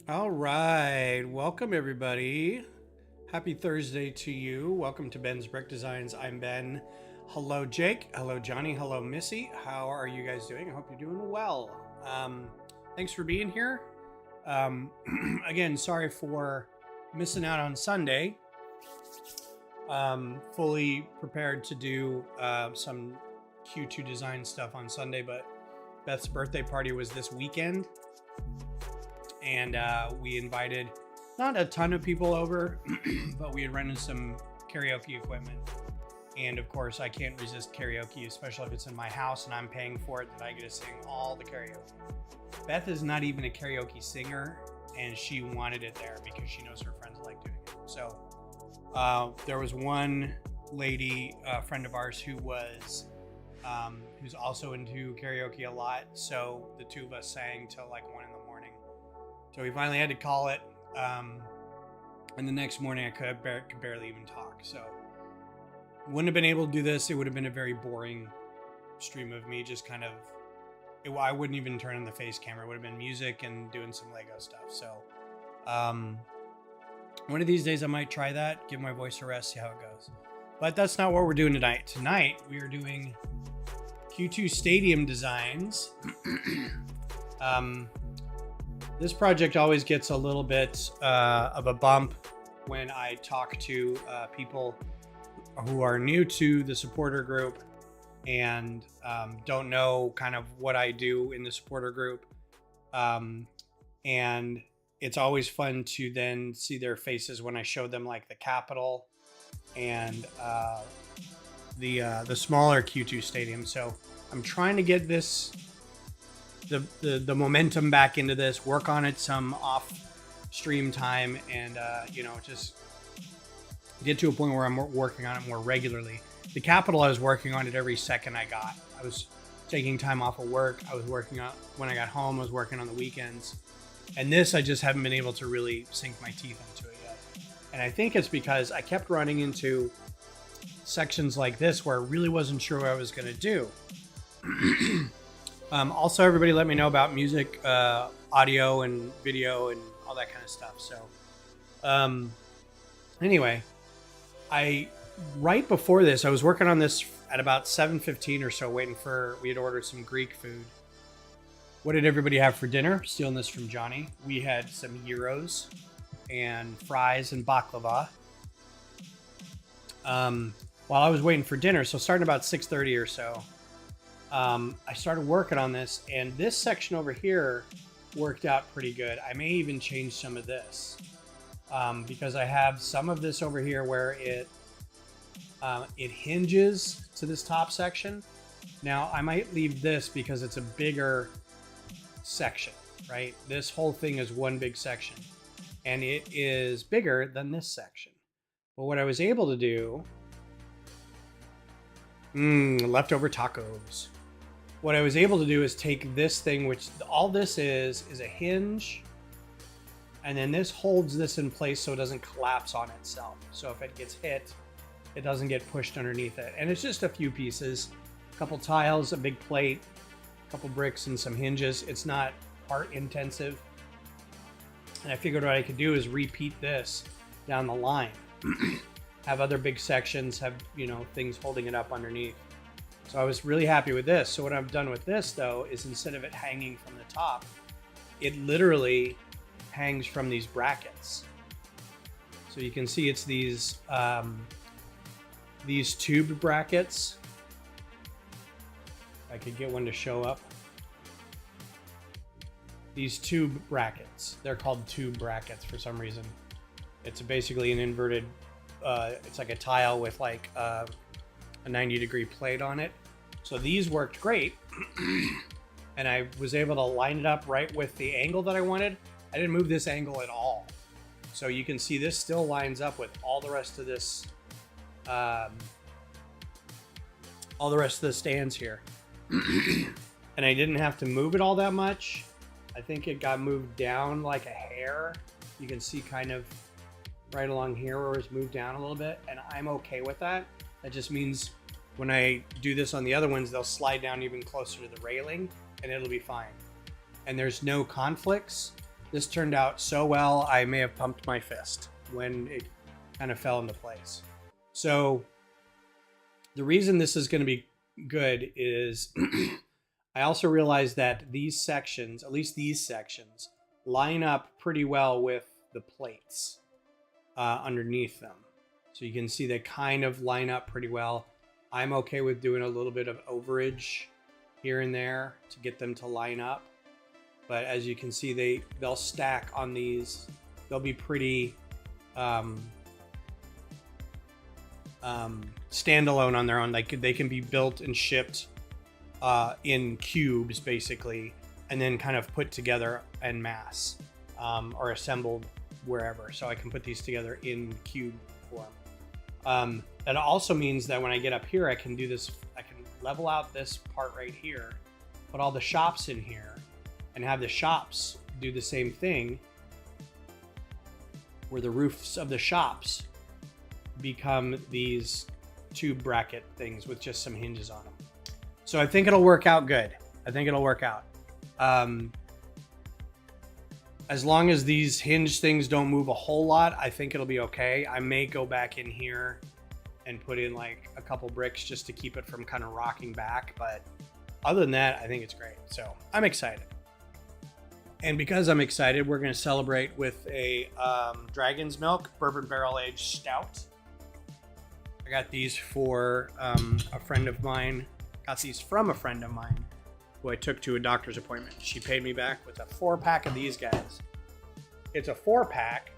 All right, welcome everybody. Happy Thursday to you. Welcome to Ben's Brick Designs. I'm Ben. Hello, Jake. Hello, Johnny. Hello, Missy. How are you guys doing? I hope you're doing well. Thanks for being here. Again, sorry for missing out on Sunday. Fully prepared to do some Q2 design stuff on Sunday, but Beth's birthday party was this weekend. And we invited not a ton of people over, but we had rented some karaoke equipment. And of course, I can't resist karaoke, especially if it's in my house and I'm paying for it, that I get to sing all the karaoke. Beth is not even a karaoke singer, and she wanted it there because she knows her friends like doing it. So there was one lady, a friend of ours, who was who's also into karaoke a lot. So the two of us sang till like 1 in the morning. So we finally had to call it. And the next morning I could barely even talk. So wouldn't have been able to do this. It would have been a very boring stream of me just kind of, I wouldn't even turn on the face camera. It would have been music and doing some Lego stuff. So one of these days I might try that, give my voice a rest, see how it goes. But that's not what we're doing tonight. Tonight we are doing Q2 stadium designs. This project always gets a little bit of a bump when I talk to people who are new to the supporter group and don't know kind of what I do in the supporter group. And it's always fun to then see their faces when I show them like the Capitol and the smaller Q2 stadium. So I'm trying to get this the momentum back into this, work on it some off stream time, and just get to a point where I'm working on it more regularly. The Capitol, I was working on it every second I got. I was taking time off of work. I was working on when I got home. I was working on the weekends, and this I just haven't been able to really sink my teeth into it yet. And I think it's because I kept running into sections like this where I really wasn't sure what I was going to do. Also, everybody let me know about music, audio and video and all that kind of stuff. So anyway, right before this, I was working on this at about 7:15 or so, we had ordered some Greek food. What did everybody have for dinner? Stealing this from Johnny. We had some gyros and fries and baklava. While I was waiting for dinner, so starting about 6:30 or so, I started working on this, and this section over here worked out pretty good. I may even change some of this because I have some of this over here where it hinges to this top section. Now I might leave this because it's a bigger section, right? This whole thing is one big section, and it is bigger than this section. But what I was able to do, leftover tacos. What I was able to do is take this thing, which all this is a hinge, and then this holds this in place so it doesn't collapse on itself. So if it gets hit, it doesn't get pushed underneath it. And it's just a few pieces, a couple tiles, a big plate, a couple bricks, and some hinges. It's not part intensive. And I figured what I could do is repeat this down the line. Have other big sections, have, things holding it up underneath. So I was really happy with this. So what I've done with this, though, is instead of it hanging from the top, it literally hangs from these brackets. So you can see it's these tube brackets. If I could get one to show up. These tube brackets. They're called tube brackets for some reason. It's basically an inverted, it's like a tile with like a 90-degree plate on it. So these worked great. And I was able to line it up right with the angle that I wanted. I didn't move this angle at all. So you can see this still lines up with all the rest of this, all the rest of the stands here. And I didn't have to move it all that much. I think it got moved down like a hair. You can see kind of right along here where it's moved down a little bit, and I'm okay with that. That just means when I do this on the other ones, they'll slide down even closer to the railing and it'll be fine. And there's no conflicts. This turned out so well, I may have pumped my fist when it kind of fell into place. So the reason this is going to be good is I also realized that these sections, at least these sections, line up pretty well with the plates underneath them. So you can see they kind of line up pretty well. I'm okay with doing a little bit of overage here and there to get them to line up. But as you can see, they'll stack on these. They'll be pretty standalone on their own. Like they can be built and shipped in cubes, basically, and then kind of put together en masse or assembled wherever. So I can put these together in cube form. That also means that when I get up here, I can do this. I can level out this part right here, put all the shops in here, and have the shops do the same thing, where the roofs of the shops become these tube bracket things with just some hinges on them. So I think it'll work out good. I think it'll work out. As long as these hinge things don't move a whole lot, I think it'll be okay. I may go back in here and put in like a couple bricks just to keep it from kind of rocking back. But other than that, I think it's great. So I'm excited. And because I'm excited, we're going to celebrate with a Dragon's Milk Bourbon Barrel Aged Stout. I got these for a friend of mine. Got these from a friend of mine who I took to a doctor's appointment. She paid me back with a 4-pack of these guys. It's a 4-pack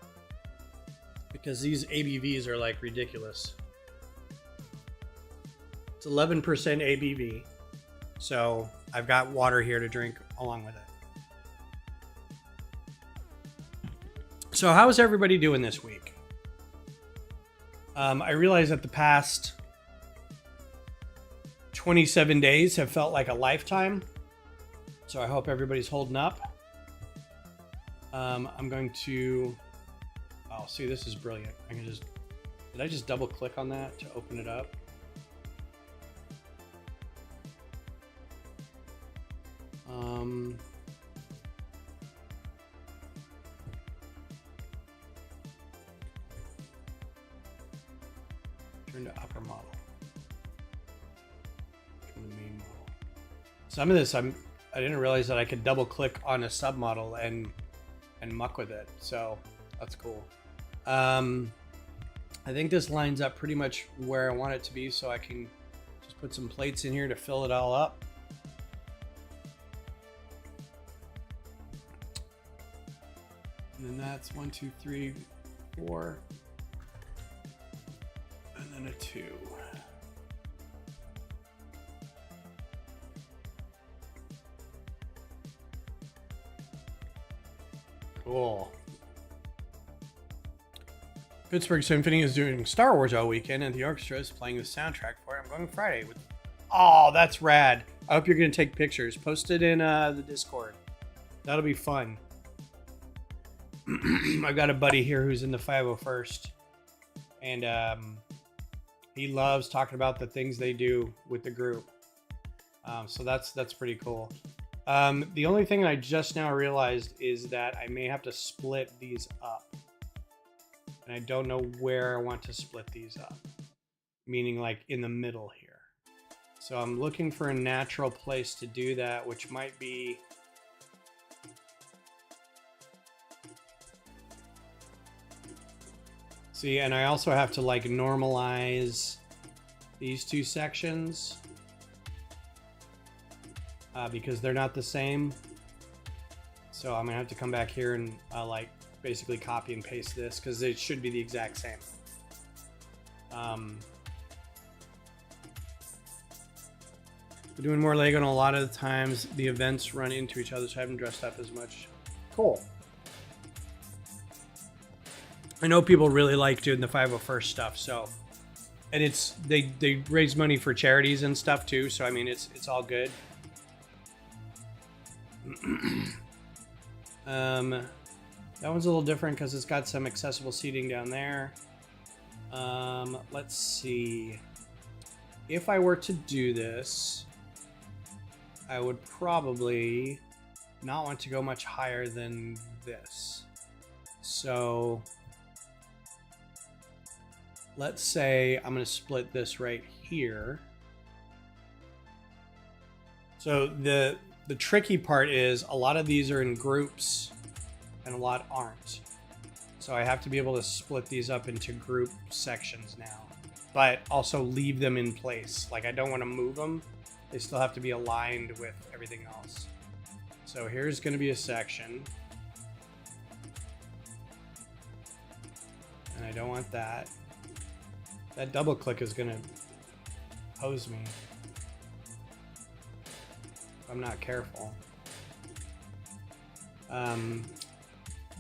because these ABVs are like ridiculous. It's 11% ABV. So I've got water here to drink along with it. So how's everybody doing this week? I realize that the past 27 days have felt like a lifetime. So I hope everybody's holding up. I'm going to... Oh, see, this is brilliant. I can just... Did I just double click on that to open it up? Turn to upper model. Turn to main model. Some of this I didn't realize that I could double click on a submodel and muck with it. So that's cool. I think this lines up pretty much where I want it to be, so I can just put some plates in here to fill it all up. And then that's 1, 2, 3, 4, and then a 2. Cool. Pittsburgh Symphony is doing Star Wars all weekend, and the orchestra is playing the soundtrack for it. I'm going Friday. Oh, that's rad. I hope you're going to take pictures. Post it in the Discord. That'll be fun. I've got a buddy here who's in the 501st, and he loves talking about the things they do with the group. So that's pretty cool. The only thing I just now realized is that I may have to split these up. And I don't know where I want to split these up. Meaning like in the middle here. So I'm looking for a natural place to do that, which might be... See, and I also have to like normalize these two sections. Because they're not the same. So I'm gonna have to come back here and like basically copy and paste this because it should be the exact same. We're doing more Lego, and a lot of the times the events run into each other, so I haven't dressed up as much. Cool. I know people really like doing the 501st stuff, so, and it's they raise money for charities and stuff too, so I mean it's all good. That one's a little different because it's got some accessible seating down there. Let's see. If I were to do this, I would probably not want to go much higher than this. So let's say I'm going to split this right here. So the tricky part is a lot of these are in groups and a lot aren't. So I have to be able to split these up into group sections now, but also leave them in place. Like I don't want to move them. They still have to be aligned with everything else. So here's going to be a section. And I don't want that. That double click is going to hose me if I'm not careful.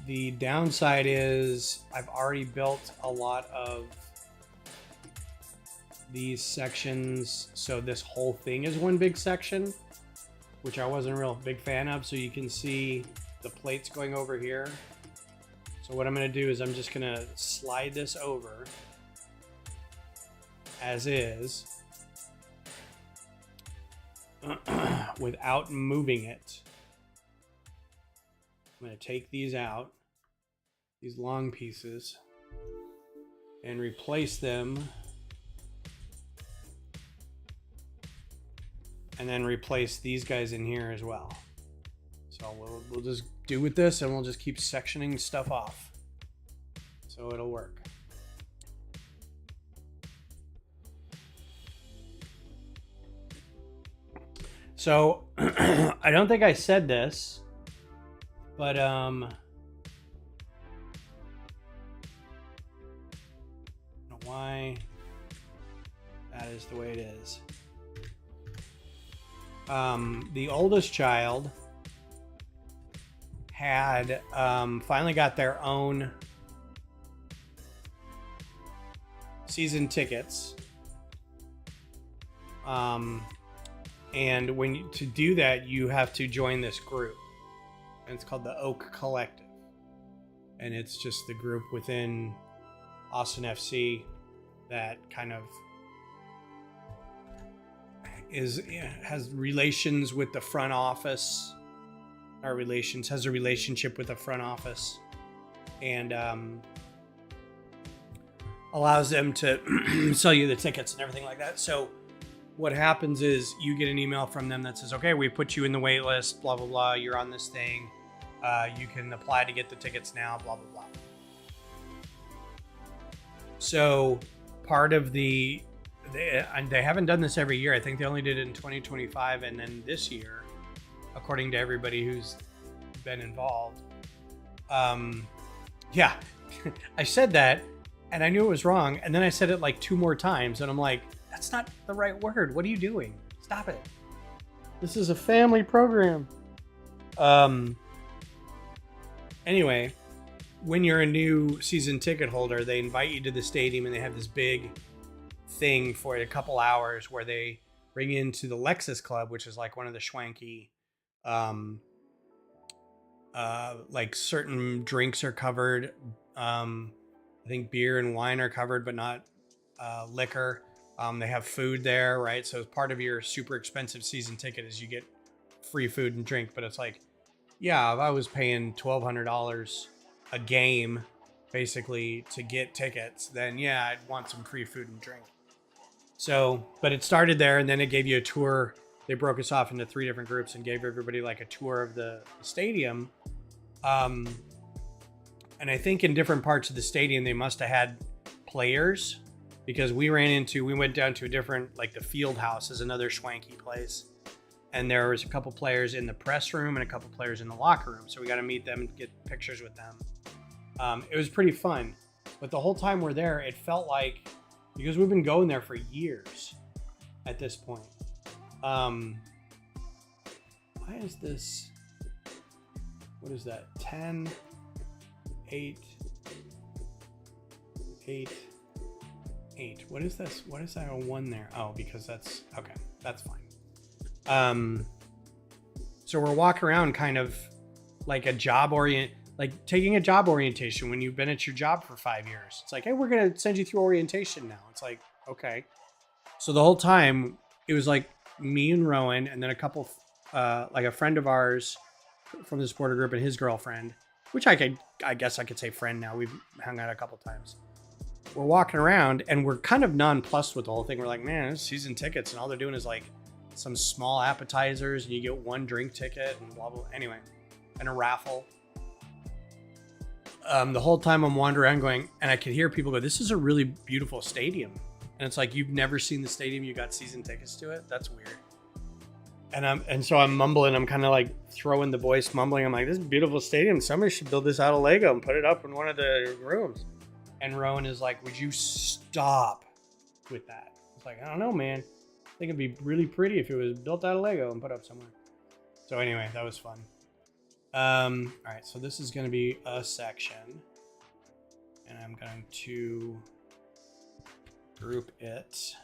The downside is I've already built a lot of these sections, so this whole thing is one big section, which I wasn't a real big fan of. So you can see the plates going over here. So what I'm going to do is I'm just going to slide this over as is without moving it. I'm going to take these out, these long pieces, and replace them. And then replace these guys in here as well. So we'll just do with this, and we'll just keep sectioning stuff off. So it'll work. So I don't think I said this, but I don't know why that is the way it is. The oldest child had finally got their own season tickets. And to do that, you have to join this group. And it's called the Oak Collective. And it's just the group within Austin FC that kind of has relations with the front office, has a relationship with the front office, and allows them to sell you the tickets and everything like that. So what happens is you get an email from them that says, okay, we put you in the wait list, blah, blah, blah. You're on this thing. You can apply to get the tickets now, blah, blah, blah. So part of they haven't done this every year. I think they only did it in 2025 and then this year, according to everybody who's been involved. Yeah, I said that and I knew it was wrong. And then I said it like 2 more times and I'm like, that's not the right word. What are you doing? Stop it. This is a family program. Anyway, when you're a new season ticket holder, they invite you to the stadium and they have this big thing for a couple hours where they bring you into the Lexus Club, which is like one of the schwanky, like certain drinks are covered. I think beer and wine are covered, but not liquor. They have food there, right? So part of your super expensive season ticket is you get free food and drink, but it's like, yeah, if I was paying $1,200 a game basically to get tickets, then yeah, I'd want some free food and drink. So, but it started there and then it gave you a tour. They broke us off into 3 different groups and gave everybody like a tour of the stadium. And I think in different parts of the stadium, they must have had players because we went down to a different, like the Field House is another schwanky place. And there was a couple players in the press room and a couple players in the locker room. So we got to meet them and get pictures with them. It was pretty fun. But the whole time we're there, it felt like, because we've been going there for years at this point. Why is this, what is that? 10, 8, 8, 8. What is this? What is that? A 1 there? Oh, because that's, okay, that's fine. So we're walking around kind of like like taking a job orientation when you've been at your job for 5 years. It's like, hey, we're going to send you through orientation now. It's like, okay. So the whole time it was like me and Rowan and then a couple, like a friend of ours from the supporter group and his girlfriend, which I guess I could say friend now. We've hung out a couple times. We're walking around and we're kind of nonplussed with the whole thing. We're like, man, it's season tickets, and all they're doing is like some small appetizers, and you get one drink ticket and blah blah. Anyway, and a raffle. The whole time I'm wandering around going, and I could hear people go, "This is a really beautiful stadium," and it's like, you've never seen the stadium, you got season tickets to it. That's weird. And so I'm mumbling. I'm kind of like throwing the voice, mumbling. I'm like, this is a beautiful stadium. Somebody should build this out of Lego and put it up in one of the rooms. And Rowan is like, would you stop with that? It's like, I don't know, man. I think it'd be really pretty if it was built out of Lego and put up somewhere. So anyway, that was fun. All right, so this is going to be a section. And I'm going to group it.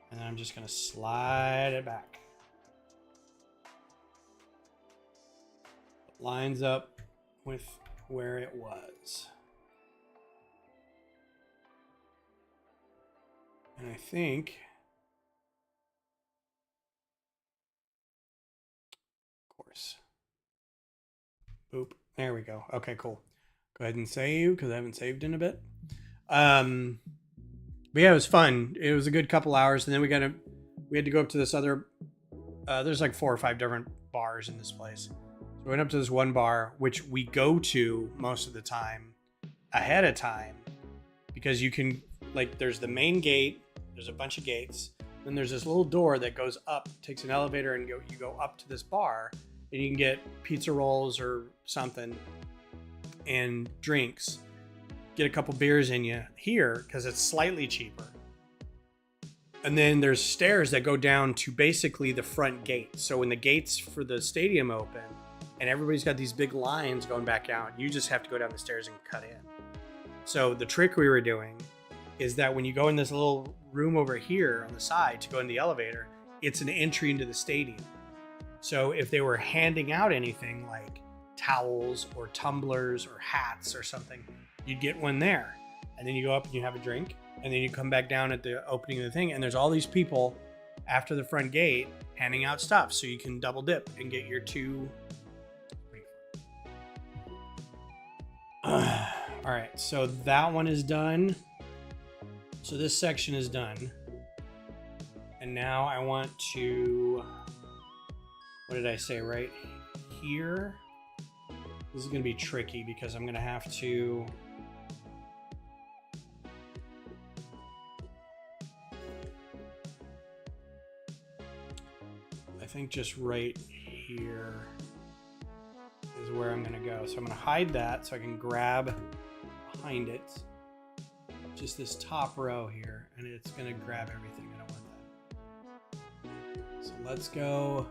And then I'm just going to slide it back. Lines up with where it was. And I think, of course, boop, there we go. Okay, cool. Go ahead and save, because I haven't saved in a bit. But yeah, it was fun. It was a good couple hours, and then we had to go up to this other, there's like 4 or 5 different bars in this place. We went up to this one bar, which we go to most of the time ahead of time, because you can, like, there's the main gate, there's a bunch of gates, then there's this little door that goes up, takes an elevator, and you go up to this bar, and you can get pizza rolls or something and drinks, get a couple beers in you here because it's slightly cheaper. And then there's stairs that go down to basically the front gate. So when the gates for the stadium open, and everybody's got these big lines going back out, you just have to go down the stairs and cut in. So the trick we were doing is that when you go in this little room over here on the side to go in the elevator, it's an entry into the stadium. So if they were handing out anything like towels or tumblers or hats or something, you'd get one there. And then you go up and you have a drink, and then you come back down at the opening of the thing, and there's all these people after the front gate handing out stuff, so you can double dip and get your 2. All right, so that one is done. So this section is done. And now I want to, what did I say, right here? This is gonna be tricky because I'm gonna have to, I think just right here is where I'm gonna go. So I'm gonna hide that so I can grab behind it, just this top row here, and it's gonna grab everything. I don't want that. So let's go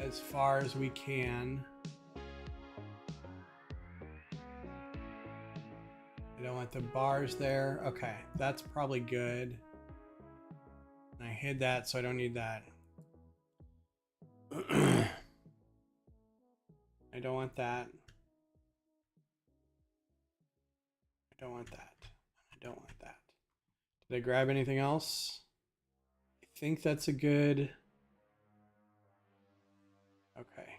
as far as we can. I don't want the bars there. Okay, that's probably good. And I hid that, so I don't need that. I don't want that. I don't want that. I don't want that. Did I grab anything else? I think that's a good. Okay.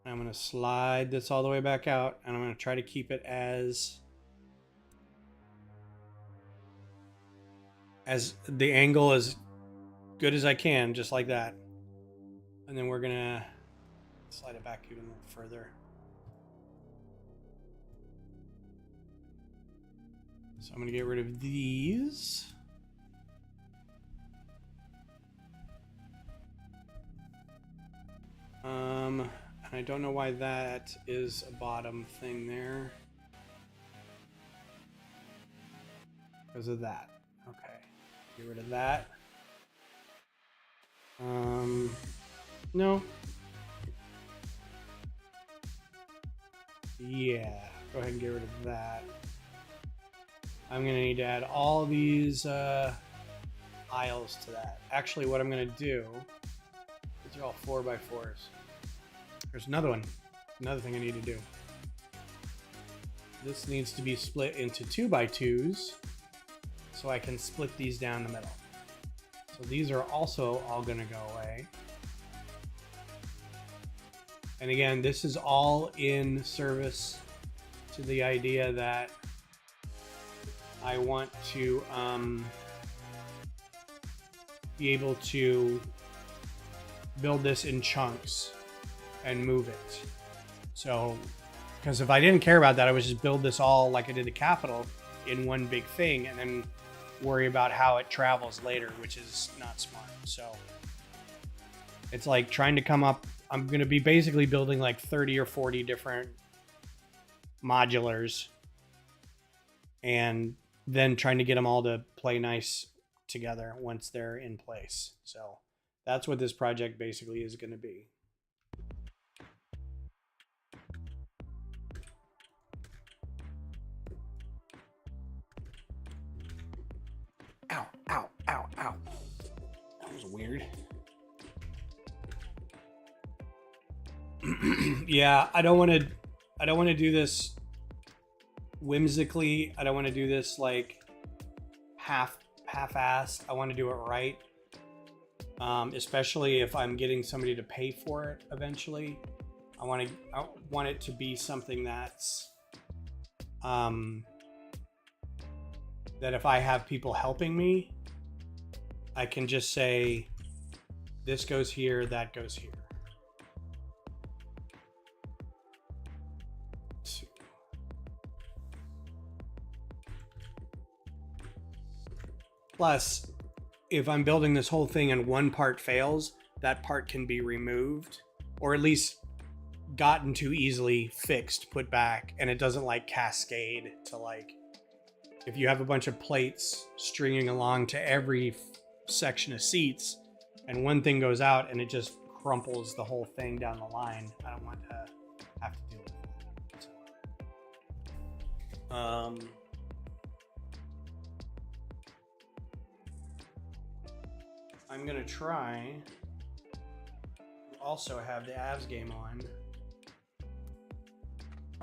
I'm going to slide this all the way back out, and I'm going to try to keep it as the angle as good as I can, just like that. And then we're going to slide it back even a little further. So I'm going to get rid of these. And I don't know why that is a bottom thing there. Because of that. Okay. Get rid of that. No. Yeah. Go ahead and get rid of that. I'm going to need to add all these aisles to that. Actually, what I'm going to do, these are all 4x4s. There's another one. Another thing I need to do. This needs to be split into 2x2s so I can split these down the middle. So these are also all going to go away. And again, this is all in service to the idea that I want to be able to build this in chunks and move it. So, because if I didn't care about that, I would just build this all like I did the Capitol in one big thing and then worry about how it travels later, which is not smart. So it's like trying to come up. I'm going to be basically building like 30 or 40 different modulars and then trying to get them all to play nice together once they're in place. So that's what this project basically is going to be. Ow, ow, ow, ow. That was weird. Yeah, I don't want to do this whimsically. I don't want to do this like half-assed. I want to do it right. Especially if I'm getting somebody to pay for it eventually. I want it to be something that's that if I have people helping me, I can just say this goes here, that goes here. Plus, if I'm building this whole thing and one part fails, that part can be removed or at least gotten too easily fixed, put back, and it doesn't like cascade to like, if you have a bunch of plates stringing along to every section of seats and one thing goes out and it just crumples the whole thing down the line, I don't want to have to deal with that. I'm gonna try to also have the Avs game on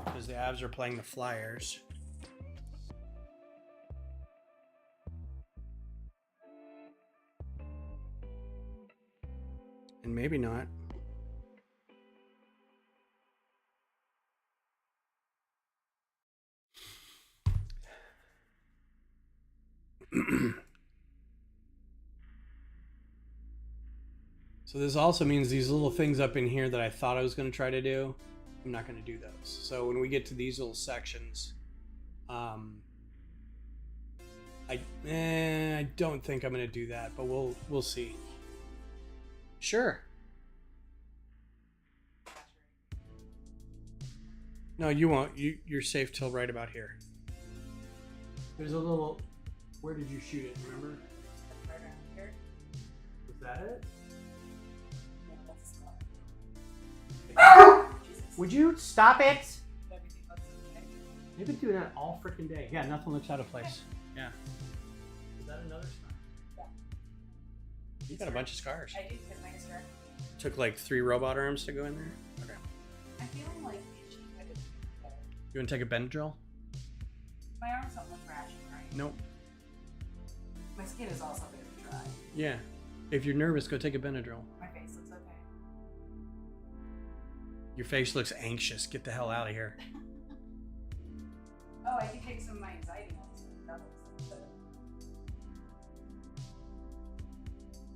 because the Avs are playing the Flyers. And maybe not. So this also means these little things up in here that I thought I was going to try to do, I'm not going to do those. So when we get to these little sections, I don't think I'm going to do that, but we'll see. Sure. No, you won't. You're safe till right about here. There's a little. Where did you shoot it? Remember? Right around here. Was that it? Yeah, Would you stop it? everything looks okay. They've been doing that all freaking day. Yeah, nothing looks out of place. Yeah. Is that another scar? Yeah. You got a bunch of scars. I do because my scar. Took like 3 robot arms to go in there. Okay. I'm feeling like itchy. I did better. You want to take a Benadryl? My arms don't look rashy, right? Nope. My skin is also very dry. Yeah. If you're nervous, go take a Benadryl. My face looks okay. Your face looks anxious. Get the hell out of here. Oh, I can take some of my anxiety ones. That looks good.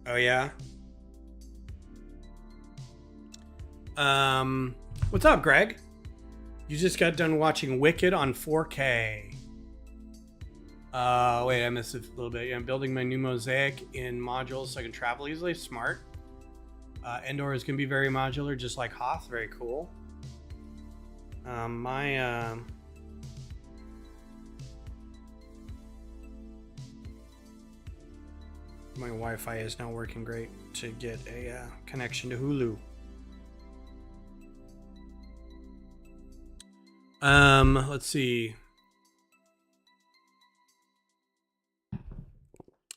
Oh yeah. What's up, Greg? You just got done watching Wicked on 4K. Wait, I missed it a little bit. Yeah, I'm building my new mosaic in modules so I can travel easily. Smart. Endor is going to be very modular, just like Hoth. Very cool. My Wi-Fi is not working great to get a connection to Hulu. Let's see.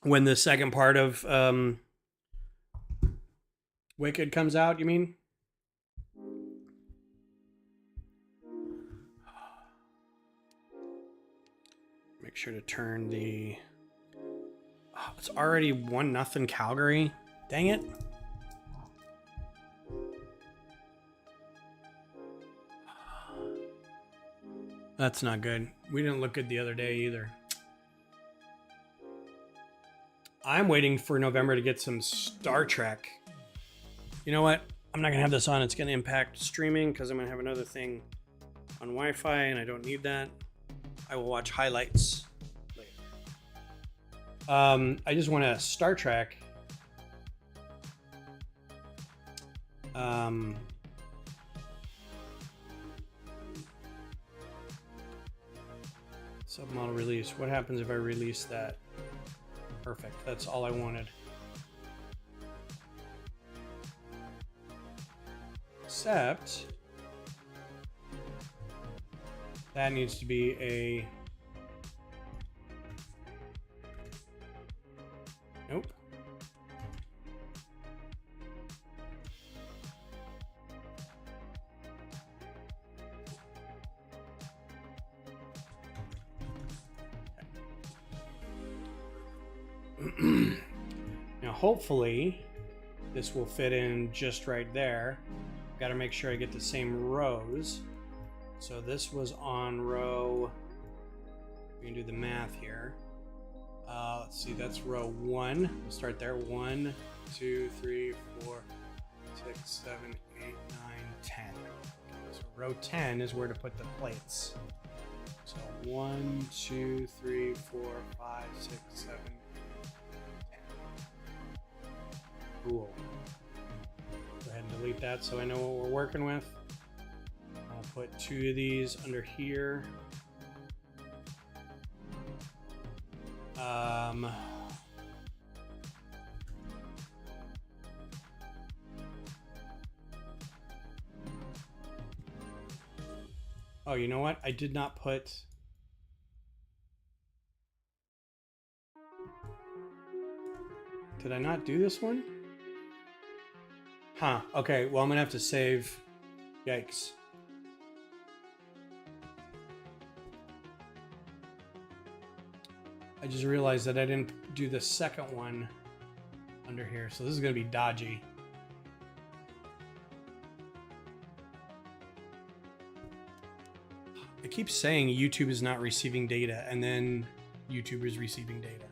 When the second part of Wicked comes out, you mean? Make sure to turn the... Oh, it's already 1-0 Calgary. Dang it. That's not good. We didn't look good the other day either. I'm waiting for November to get some Star Trek. You know what? I'm not going to have this on. It's going to impact streaming because I'm going to have another thing on Wi-Fi and I don't need that. I will watch highlights later. I just want a Star Trek. Submodel release. What happens if I release that? Perfect. That's all I wanted. Except that needs to be a... Nope. Now hopefully this will fit in just right there. Got to make sure I get the same rows. So this was on row, we can do the math here. Let's see, that's row 1. We'll start there. 1, 2, 3, 4, 6, 7, 8, 9, 10. So row 10 is where to put the plates. So 1, 2, 3, 4, 5, 6, 7, 10. Cool. Go ahead and delete that so I know what we're working with. I'll put 2 of these under here. Oh, you know what? I did not put... Did I not do this one? Huh. Okay, well, I'm gonna have to save... Yikes. I just realized that I didn't do the second one under here, so this is gonna be dodgy. I keep saying YouTube is not receiving data, and then YouTube is receiving data.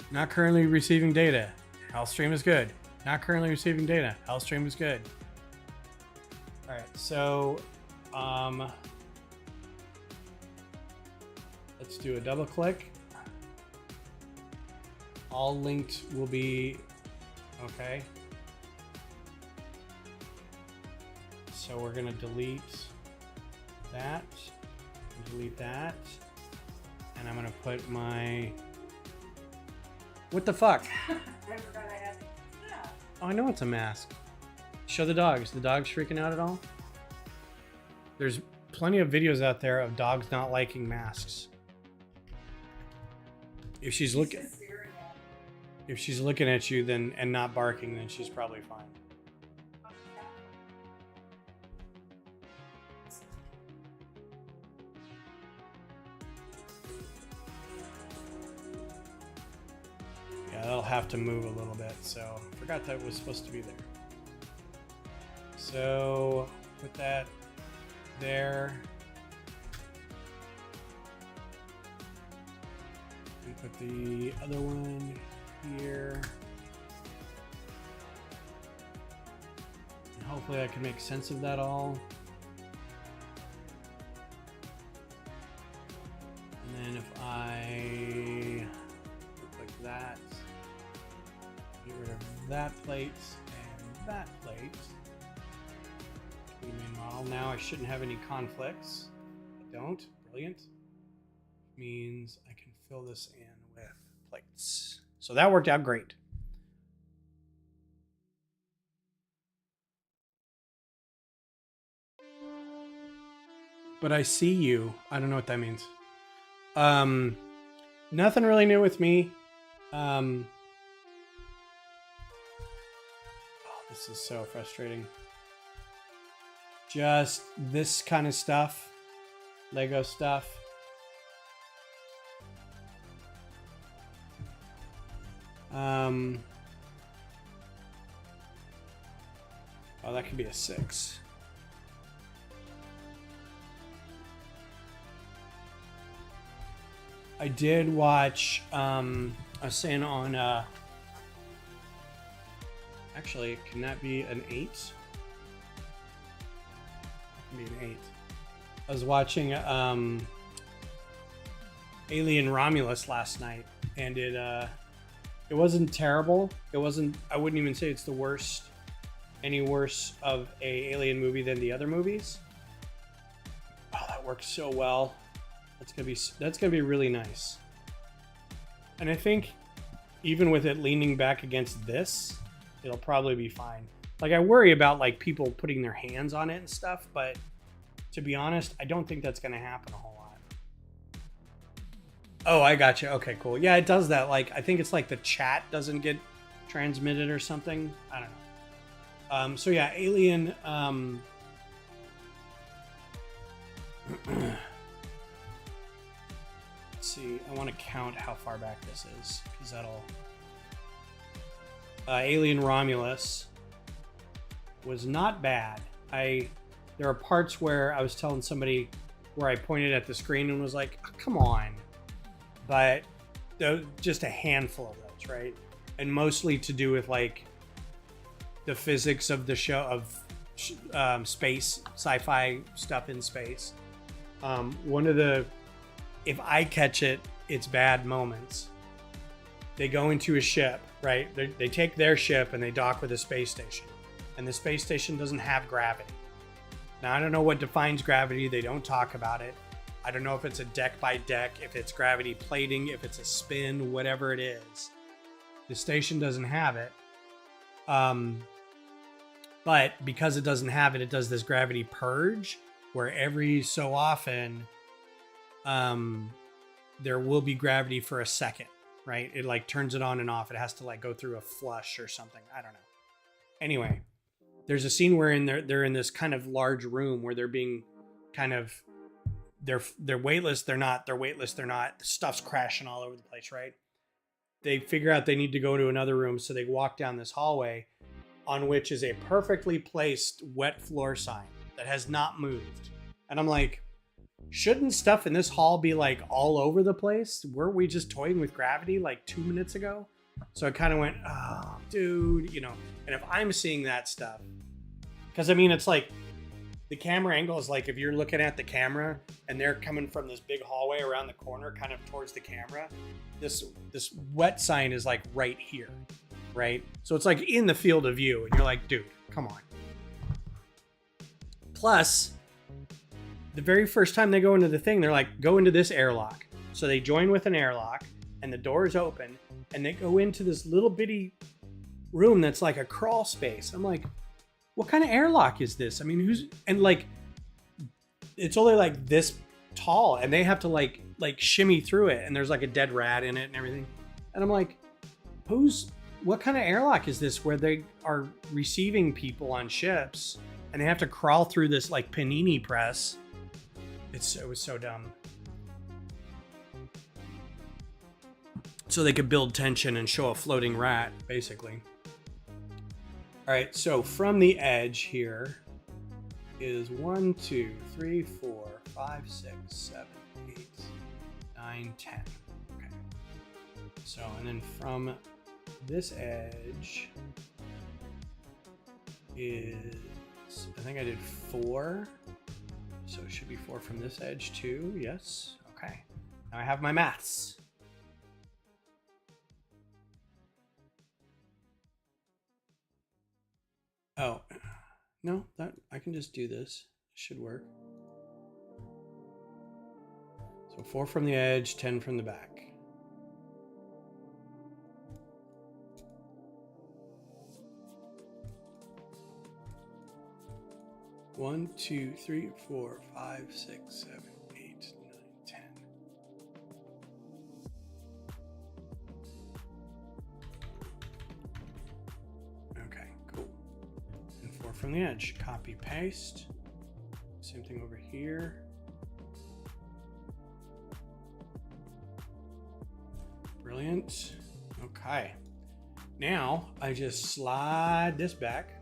Not currently receiving data. Health stream is good. Not currently receiving data. Health stream is good. All right, so let's do a double click. All linked will be okay. So we're gonna delete that, and I'm gonna put my... What the fuck? I forgot I had. Yeah. Oh, I know it's a mask. Show the dogs. The dogs freaking out at all? There's plenty of videos out there of dogs not liking masks. If she's looking at you then and not barking, then she's probably fine. Yeah, that'll have to move a little bit, so forgot that was supposed to be there. So put that there. And put the other one here. And hopefully I can make sense of that all. And then if I click that, get rid of that plate and that plate. The main model. Now I shouldn't have any conflicts. I don't. Brilliant. Means I can fill this in with plates. So that worked out great. But I see you. I don't know what that means. Nothing really new with me. Oh, this is so frustrating. Just this kind of stuff. Lego stuff. Oh, that could be a 6. I did watch, I was saying on, actually, can that be an 8? It can be an 8. I was watching, Alien Romulus last night, and it wasn't terrible. It wasn't, I wouldn't even say it's the worst, any worse of a Alien movie than the other movies. Oh, that works so well. That's gonna be really nice. And I think even with it leaning back against this, it'll probably be fine. Like, I worry about like people putting their hands on it and stuff, but to be honest, I don't think that's gonna happen a whole lot. Oh, I got you. Okay, cool. Yeah, it does that. Like, I think it's like the chat doesn't get transmitted or something. I don't know. So yeah, Alien. Let's see. I want to count how far back this is, because that'll. Alien Romulus was not bad. There are parts where I was telling somebody where I pointed at the screen and was like, oh, "Come on," but just a handful of those, right? And mostly to do with like the physics of the show of space, sci-fi stuff in space. One of the, if I catch it, it's bad moments. They go into a ship, right? They take their ship and they dock with a space station. And the space station doesn't have gravity. Now, I don't know what defines gravity. They don't talk about it. I don't know if it's a deck by deck, if it's gravity plating, if it's a spin, whatever it is. The station doesn't have it. But because it doesn't have it, it does this gravity purge where every so often there will be gravity for a second, right? It like turns it on and off. It has to like go through a flush or something. I don't know. Anyway, there's a scene where they're in this kind of large room where they're being kind of, they're weightless. They're not. They're weightless. They're not. The stuff's crashing all over the place, right? They figure out they need to go to another room, so they walk down this hallway on which is a perfectly placed wet floor sign that has not moved. And I'm like, shouldn't stuff in this hall be like all over the place? Weren't we just toying with gravity like 2 minutes ago? So I kind of went, oh, dude, you know. And if I'm seeing that stuff, because I mean, it's like the camera angle is like if you're looking at the camera and they're coming from this big hallway around the corner, kind of towards the camera, this wet sign is like right here, right? So it's like in the field of view, and you're like, dude, come on. Plus, the very first time they go into the thing, they're like, go into this airlock. So they join with an airlock, and the door is open, and they go into this little bitty room that's like a crawl space. I'm like, what kind of airlock is this? I mean, like, it's only like this tall, and they have to like shimmy through it, and there's like a dead rat in it and everything. And I'm like, what kind of airlock is this where they are receiving people on ships and they have to crawl through this like panini press? It was so dumb. So they could build tension and show a floating rat, basically. All right, so from the edge here is 1, 2, 3, 4, 5, 6, 7, 8, 9, 10. Okay. So, and then from this edge is, I think I did 4. So it should be 4 from this edge too. Yes. Okay. Now I have my maths. Oh, no, that I can just do this. It should work. So 4 from the edge, 10 from the back. One, 2, 3, 4, 5, 6, 7, 8, 9, 10. Okay, cool. And 4 from the edge. Copy, paste. Same thing over here. Brilliant. Okay. Now I just slide this back.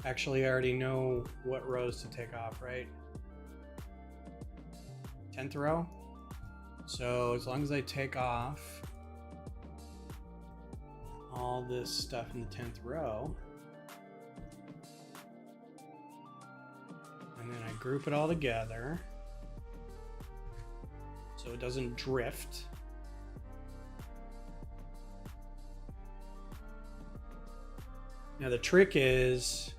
Actually, I already know what rows to take off, right? 10th row. So as long as I take off all this stuff in the 10th row, and then I group it all together so it doesn't drift. Now the trick is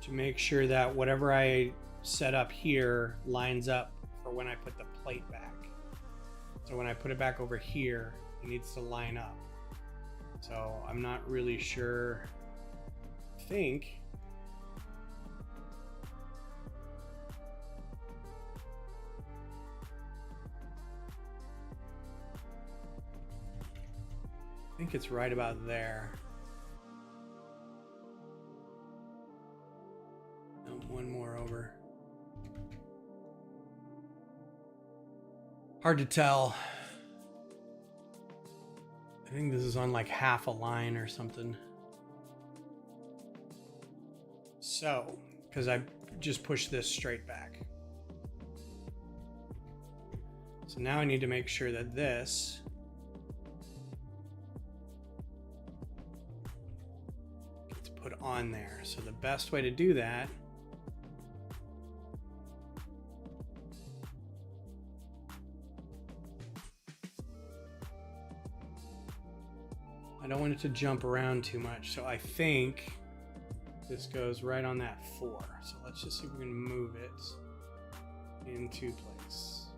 to make sure that whatever I set up here lines up for when I put the plate back. So when I put it back over here, it needs to line up. So I'm not really sure. I think it's right about there. No, one more over. Hard to tell. I think this is on like half a line or something. So, because I just pushed this straight back. So now I need to make sure that this gets put on there. So the best way to do that I don't want it to jump around too much, so I think this goes right on that 4. So let's just see if we can move it into place.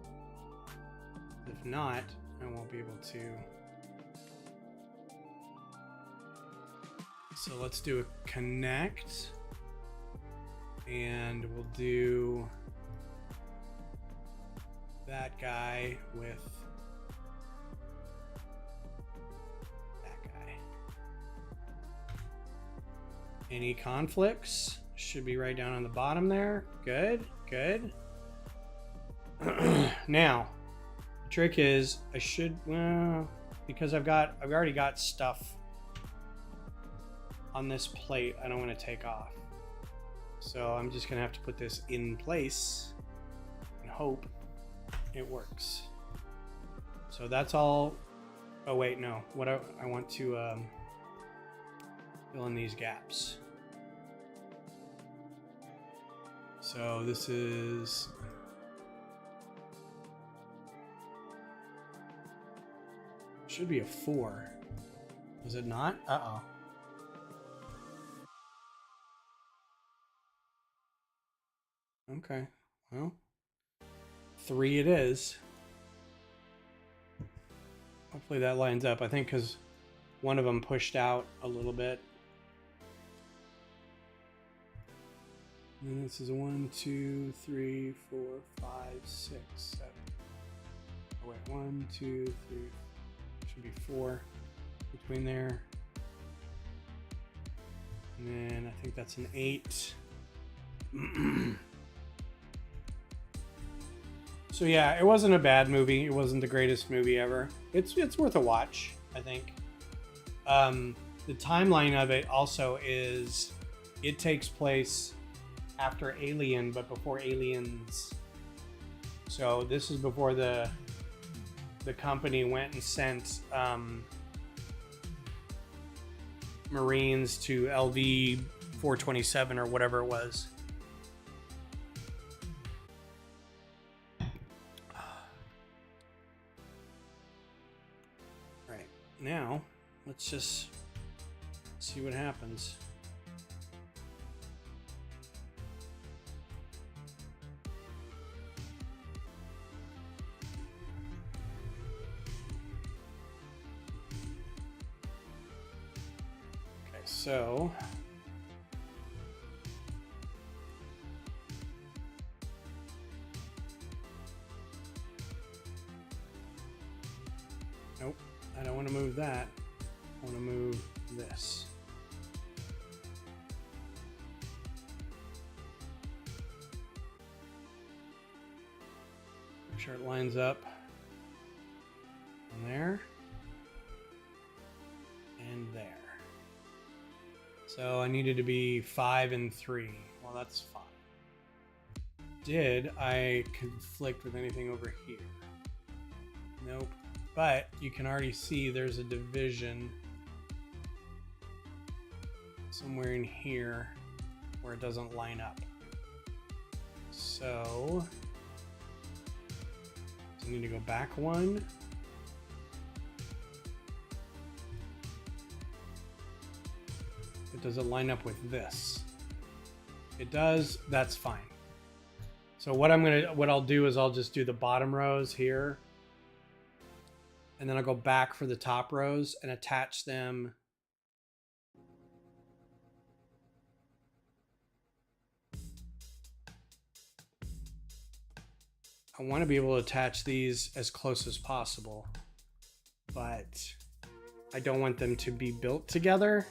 If not, I won't be able to. So let's do a connect, and we'll do that guy with any conflicts. Should be right down on the bottom there. Good, good. Now, the trick is I should, well, because I've already got stuff on this plate I don't want to take off. So I'm just gonna have to put this in place and hope it works. So that's all. Oh wait, no. What I want to fill in these gaps. So this is should be a 4. Is it not? Uh-oh. Okay. Well, 3 it is. Hopefully that lines up. I think because one of them pushed out a little bit. And this is a 1, 2, 3, 4, 5, 6, 7. Oh wait, 1, 2, 3. Should be 4 between there. And then I think that's an 8. So yeah, it wasn't a bad movie. It wasn't the greatest movie ever. It's worth a watch, I think. The timeline of it also is it takes place after Alien, but before Aliens. So this is before the company went and sent Marines to LV 427 or whatever it was. Right, now let's just see what happens. So nope, I don't want to move that. I want to move this. Make sure it lines up on there and there. So I needed to be 5 and 3. Well, that's fine. did I conflict with anything over here? Nope. But you can already see there's a division somewhere in here where it doesn't line up. So I need to go back one. It doesn't line up with this. It does, that's fine. So what I'll do is I'll just do the bottom rows here. And then I'll go back for the top rows and attach them. I want to be able to attach these as close as possible, but I don't want them to be built together.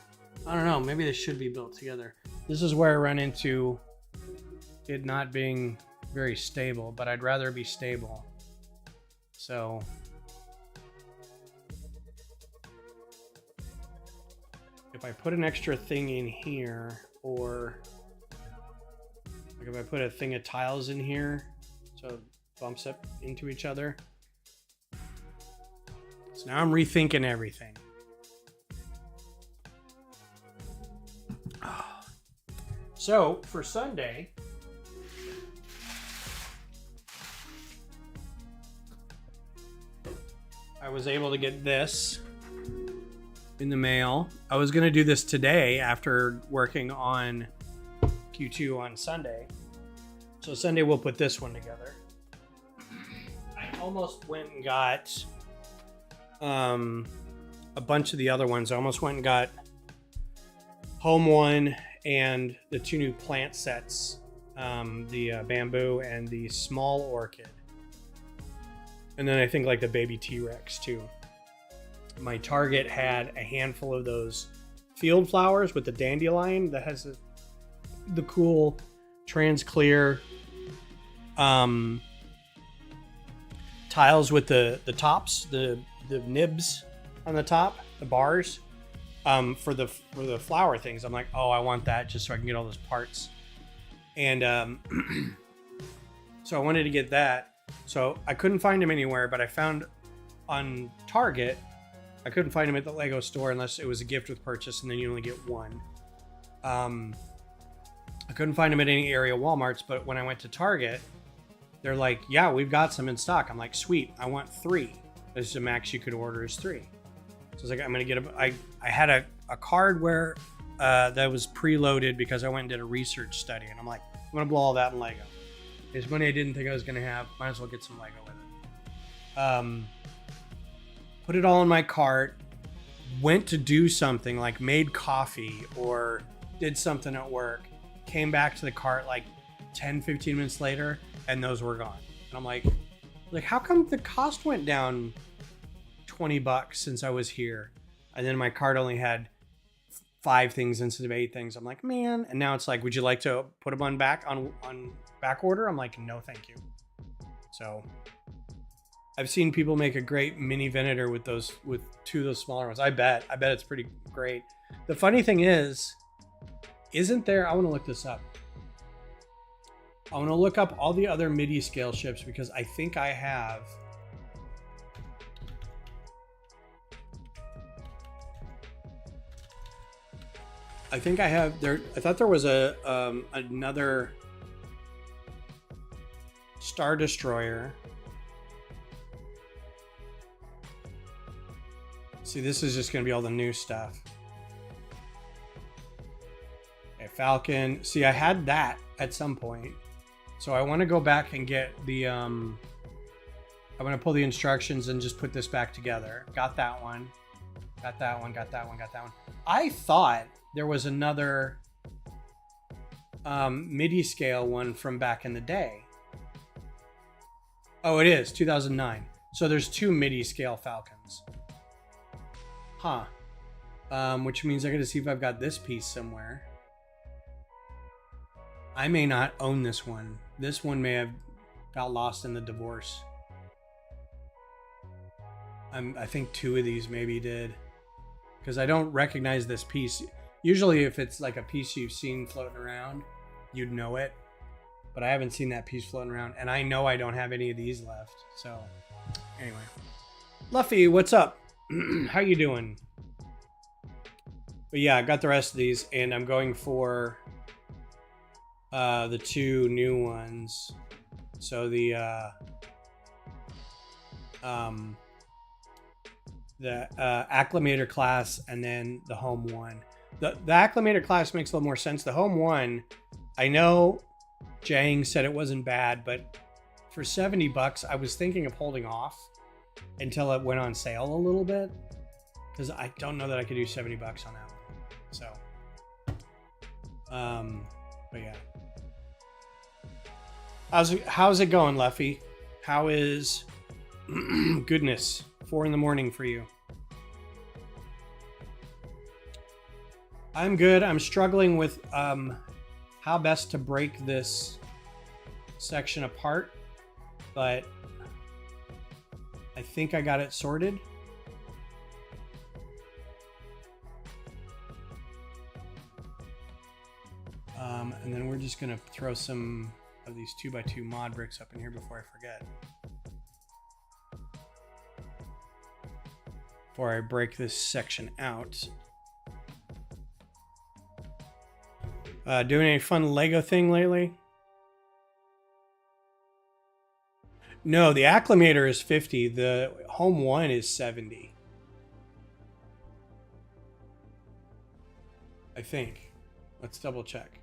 I don't know, maybe they should be built together. This is where I run into it not being very stable, but I'd rather be stable. So if I put an extra thing in here, or like if I put a thing of tiles in here, so it bumps up into each other. So now I'm rethinking everything. So for Sunday, I was able to get this in the mail. I was going to do this today after working on Q2 on Sunday. So Sunday we'll put this one together. I almost went and got a bunch of the other ones. I almost went and got Home One and the two new plant sets, the bamboo and the small orchid. And then I think like the baby T-Rex too. My Target had a handful of those field flowers with the dandelion that has the cool trans clear tiles with the tops, the nibs on the top, the bars. For the flower things. I'm like, oh, I want that just so I can get all those parts. And so I wanted to get that. So I couldn't find them anywhere, but I found on Target, I couldn't find them at the Lego store unless it was a gift with purchase, and then you only get one. I couldn't find them at any area Walmarts, but when I went to Target, they're like, yeah, we've got some in stock. I'm like, sweet, I want 3. This is the max you could order is 3. So I was like, I'm going to get I had a card where that was preloaded because I went and did a research study. And I'm like, I'm going to blow all that in Lego. It's money I didn't think I was going to have. Might as well get some Lego with it. Put it all in my cart. Went to do something like made coffee or did something at work. Came back to the cart like 10, 15 minutes later. And those were gone. And I'm like, how come the cost went down $20 since I was here? And then my cart only had 5 things instead of 8 things. I'm like, man. And now it's like, would you like to put them on back order? I'm like, no, thank you. So I've seen people make a great mini Venator with 2 of those smaller ones. I bet it's pretty great. The funny thing is, isn't there, I want to look this up. I want to look up all the other MIDI scale ships because I think I have there. I thought there was another Star Destroyer. See, this is just going to be all the new stuff. Okay, Falcon. See, I had that at some point. So I want to go back and get the, I'm going to pull the instructions and just put this back together. Got that one. Got that one. I thought there was another MIDI scale one from back in the day. Oh, it is 2009. So there's 2 MIDI scale Falcons. Huh. Which means I got to see if I've got this piece somewhere. I may not own this one. This one may have got lost in the divorce. I think 2 of these maybe did. Because I don't recognize this piece. Usually if it's like a piece you've seen floating around, you'd know it. but I haven't seen that piece floating around, and I know I don't have any of these left. So anyway, Luffy, what's up? How you doing? But yeah, I got the rest of these, and I'm going for the two new ones. So the Acclimator class, and then the Home one. The Acclimator class makes a little more sense. The Home one, I know Jang said it wasn't bad, but for $70, I was thinking of holding off until it went on sale a little bit, because I don't know that I could do $70 on that one. So, but yeah. How's it going, Luffy? How is goodness 4 a.m. for you? I'm good. I'm struggling with how best to break this section apart, but I think I got it sorted. And then we're just gonna throw some of these 2x2 mod bricks up in here before I forget. Before I break this section out. Doing any fun Lego thing lately? No, the Acclimator is 50. The Home one is 70. I think. Let's double check.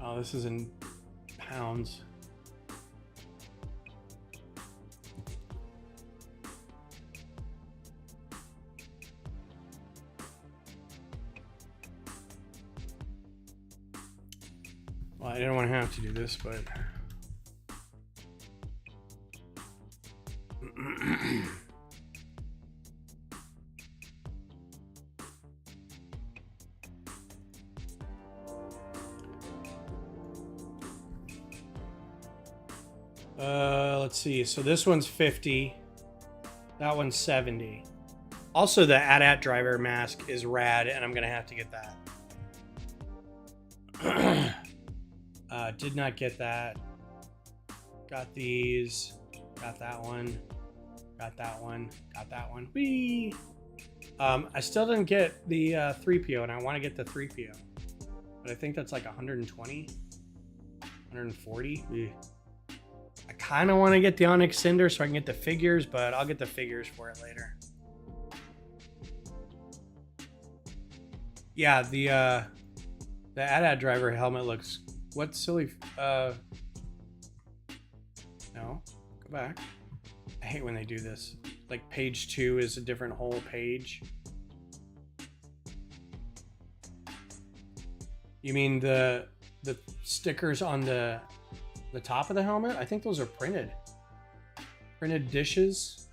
Oh, this is in pounds. Well, I didn't want to have to do this, but let's see. So this one's 50. That one's 70. Also, the AT-AT driver mask is rad, and I'm gonna have to get that. Did not get that. Got these. Got that one. Got that one. Got that one. Whee! I still didn't get the 3PO, and I want to get the 3PO. But I think that's like 120. 140. Whee. I kind of want to get the Onyx Cinder so I can get the figures, but I'll get the figures for it later. Yeah, the AT-AT driver helmet looks... What silly... No. Go back. I hate when they do this. Like page 2 is a different whole page. You mean the stickers on the top of the helmet? I think those are printed. Printed dishes.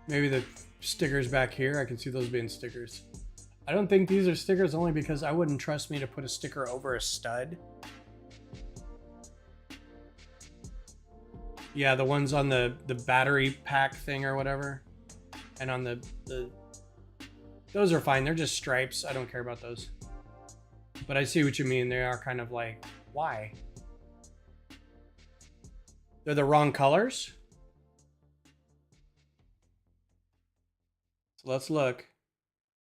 Maybe the stickers back here. I can see those being stickers. I don't think these are stickers, only because I wouldn't trust me to put a sticker over a stud. Yeah, the ones on the battery pack thing or whatever. And on the those are fine. They're just stripes. I don't care about those. But I see what you mean. They are kind of like, why? They're the wrong colors? So let's look.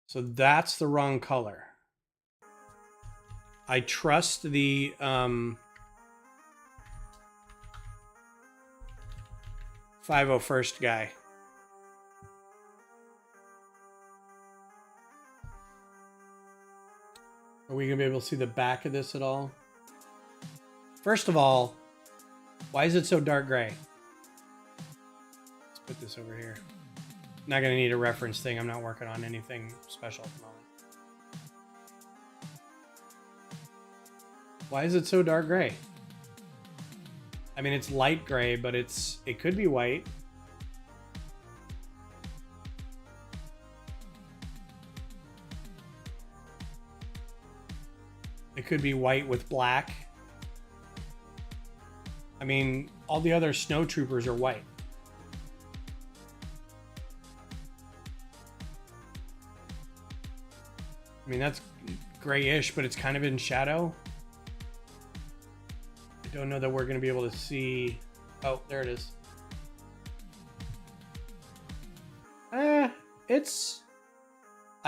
So that's the wrong color. I trust the 501st guy. Are we gonna be able to see the back of this at all? First of all, why is it so dark gray? Let's put this over here. Not gonna need a reference thing. I'm not working on anything special at the moment. Why is it so dark gray? I mean, it's light gray, but it could be white. could be white with black. I mean, all the other snowtroopers are white. I mean, that's grayish, but it's kind of in shadow. I don't know that we're going to be able to see. Oh, there it is. I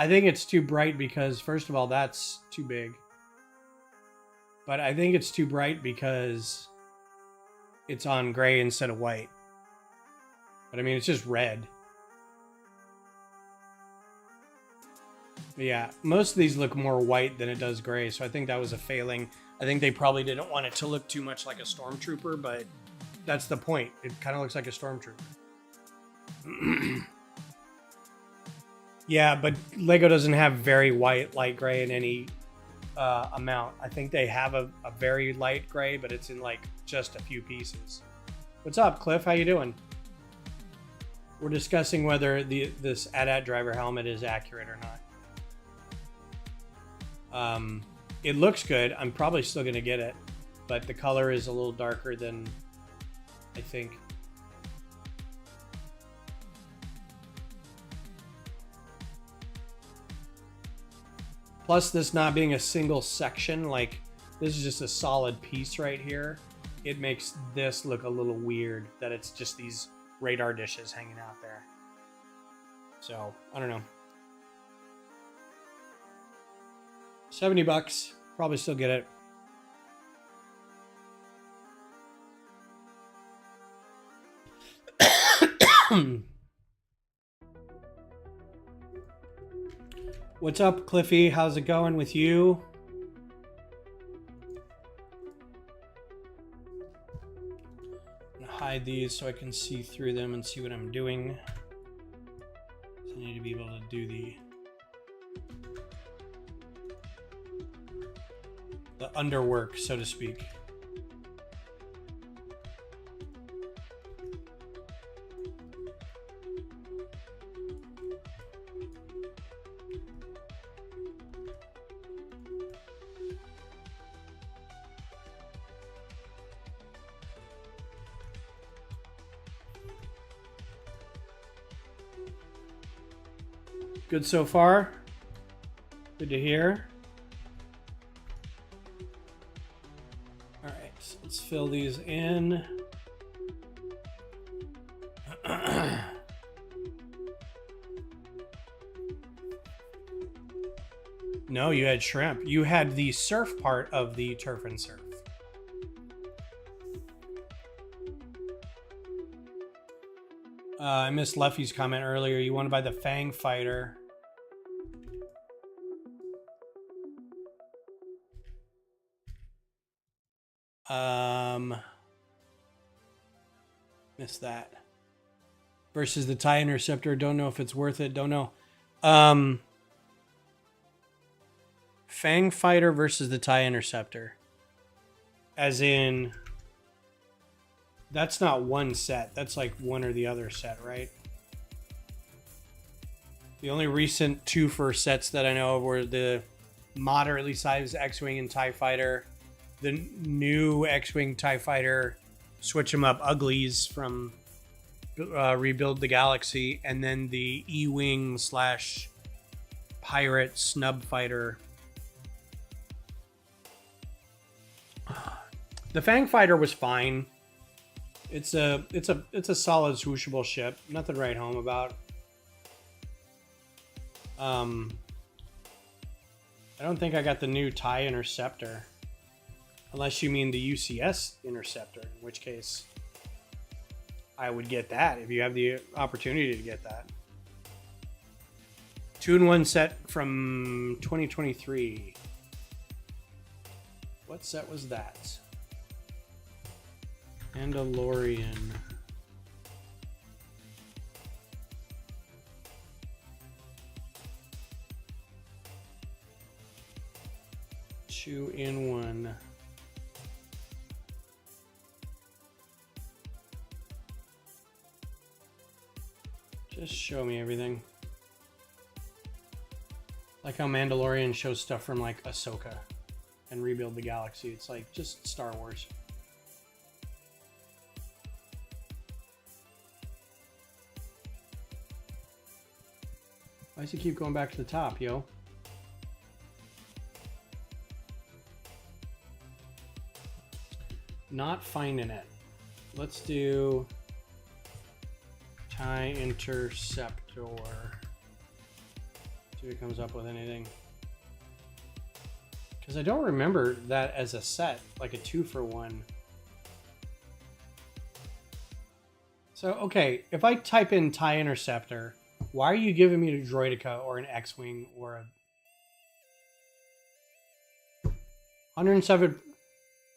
think it's too bright because, first of all, that's too big. But I think it's too bright because it's on gray instead of white. But I mean, it's just red. But yeah, most of these look more white than it does gray, so I think that was a failing. I think they probably didn't want it to look too much like a stormtrooper, but that's the point. It kind of looks like a stormtrooper. Yeah, but Lego doesn't have very white, light gray in any amount. I think they have a very light gray, but it's in like just a few pieces. What's up, Cliff? How you doing? We're discussing whether this AT-AT driver helmet is accurate or not. It looks good. I'm probably still going to get it, but the color is a little darker than I think. Plus, this not being a single section, like this is just a solid piece right here, it makes this look a little weird that it's just these radar dishes hanging out there. So, I don't know. $70, probably still get it. What's up, Cliffy? How's it going with you? I'm gonna hide these so I can see through them and see what I'm doing. So I need to be able to do the underwork, so to speak. Good so far. Good to hear. All right, so let's fill these in. No, you had shrimp. You had the surf part of the turf and surf. I missed Luffy's comment earlier. You want to buy the Fang Fighter. Missed that. Versus the TIE Interceptor. Don't know if it's worth it. Don't know. Fang Fighter versus the TIE Interceptor. As in, that's not one set. That's like one or the other set, right? The only recent 2-for sets that I know of were the moderately sized X-Wing and TIE Fighter, the new X-Wing TIE Fighter, switch them up uglies from Rebuild the Galaxy, and then the E-Wing / Pirate Snub Fighter. The Fang Fighter was fine. It's a solid swooshable ship. Nothing to write home about. I don't think I got the new TIE Interceptor. Unless you mean the UCS Interceptor, in which case I would get that if you have the opportunity to get that. 2-in-1 set from 2023. What set was that? Mandalorian. Two in one. Just show me everything. Like how Mandalorian shows stuff from like Ahsoka and rebuild the galaxy. It's like just Star Wars. Why does he keep going back to the top, yo? Not finding it. Let's do TIE Interceptor. See if it comes up with anything. Because I don't remember that as a set, like a 2-for-1. So, okay, if I type in TIE Interceptor, why are you giving me a Droideka or an X-Wing or a 107?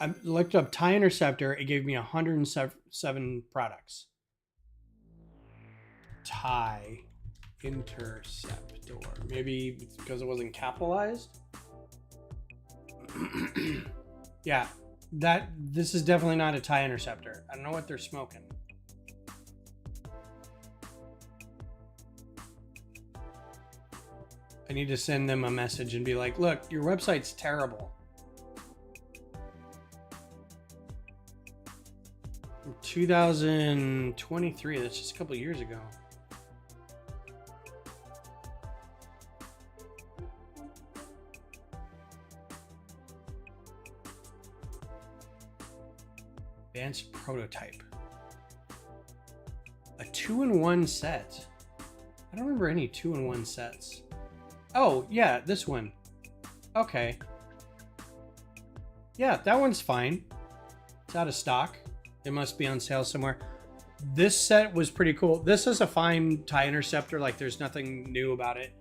I looked up TIE Interceptor. It gave me 107 products. TIE Interceptor. Maybe it's because it wasn't capitalized. Yeah, this is definitely not a TIE Interceptor. I don't know what they're smoking. I need to send them a message and be like, look, your website's terrible. 2023, that's just a couple years ago. Advanced prototype. A 2-in-1 set. I don't remember any 2-in-1 sets. Oh, yeah, this one. Okay. Yeah, that one's fine. It's out of stock. It must be on sale somewhere. This set was pretty cool. This is a fine TIE Interceptor. Like, there's nothing new about it.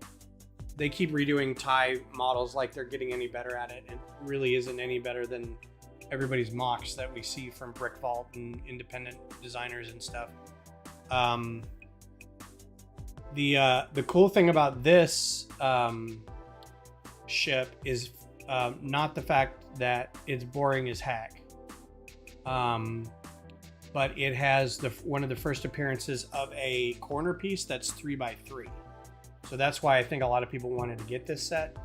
They keep redoing TIE models like they're getting any better at it. It really isn't any better than everybody's MOCs that we see from Brick Vault and independent designers and stuff. The cool thing about this ship is not the fact that it's boring as heck, but it has one of the first appearances of a corner piece that's 3x3. So that's why I think a lot of people wanted to get this set,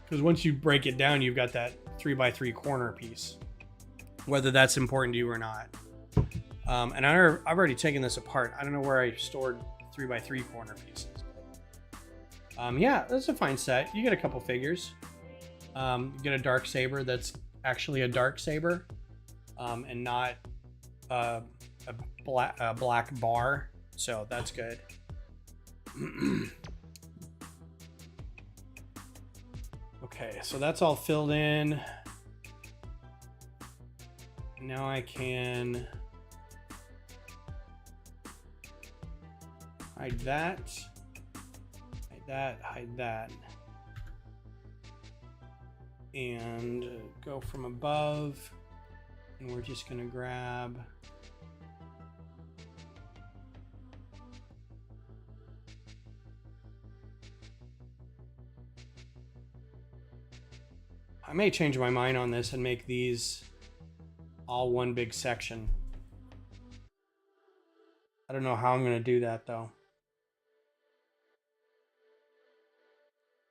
because once you break it down, you've got that 3x3 corner piece, whether that's important to you or not. And I've already taken this apart. I don't know where I stored 3x3 corner pieces. Yeah, that's a fine set. You get a couple figures. You get a dark saber that's actually a dark saber, and not a black bar. So that's good. Okay, so that's all filled in. Now I can hide that, hide that, hide that, and go from above, and we're just gonna grab I may change my mind on this and make these all one big section. I don't know how I'm going to do that though.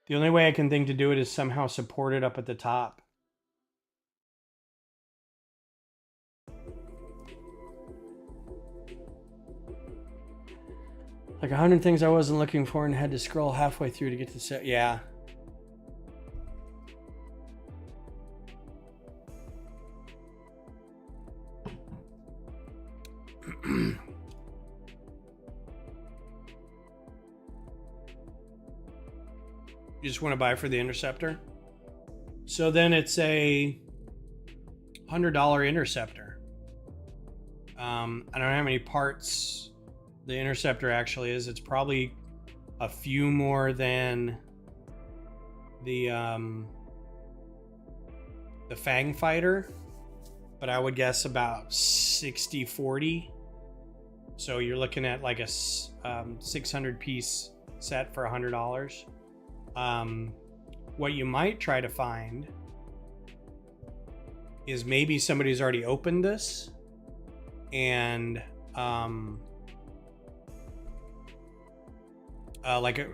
The only way I can think to do it is somehow support it up at the top. Like 100 things I wasn't looking for and had to scroll halfway through to get to the set. Yeah. You just want to buy for the Interceptor? So then it's a $100 Interceptor. I don't know how many parts the Interceptor actually is. It's probably a few more than the Fang Fighter, but I would guess about 60-40. So you're looking at like a 600 piece set for $100. What you might try to find is maybe somebody's already opened this and like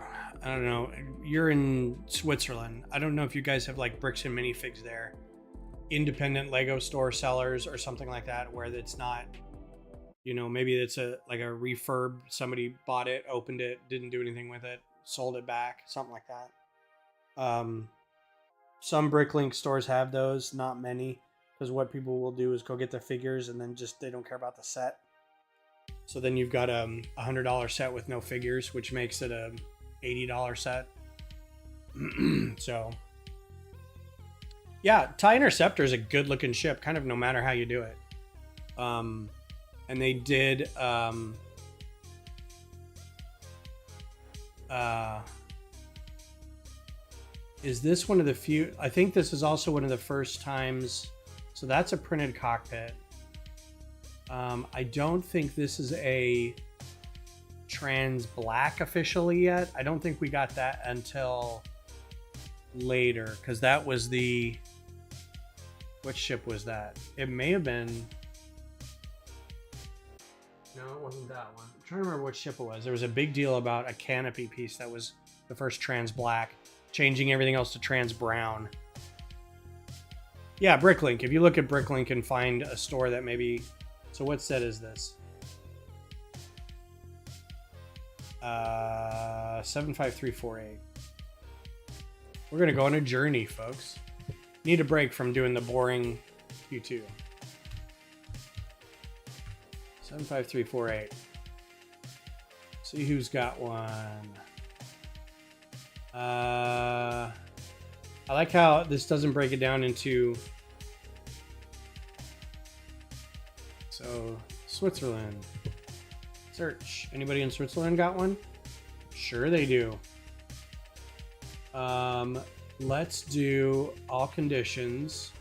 I don't know. You're in Switzerland. I don't know if you guys have like bricks and minifigs there. Independent Lego store sellers or something like that, where it's not, you know, maybe it's a refurb. Somebody bought it, opened it, didn't do anything with it, sold it back, something like that. Some Bricklink stores have those, not many, because what people will do is go get the figures and then just they don't care about the set. So then you've got a $100 set with no figures, which makes it a $80 set. So yeah, TIE Interceptor is a good looking ship, kind of no matter how you do it. And they did is this one of the few? I think this is also one of the first times. So that's a printed cockpit. I don't think this is a trans black officially yet. I don't think we got that until later, because that was the, what ship was that? It may have been, no, it wasn't that one. I'm trying to remember what ship it was. There was a big deal about a canopy piece that was the first trans black, changing everything else to trans brown. Yeah, Bricklink. If you look at Bricklink and find a store that maybe, so what set is this? 75348. We're gonna go on a journey, folks. Need a break from doing the boring Q2. 75348. See who's got one. I like how this doesn't break it down into. So Switzerland. Search. Anybody in Switzerland got one? Sure they do. Let's do all conditions.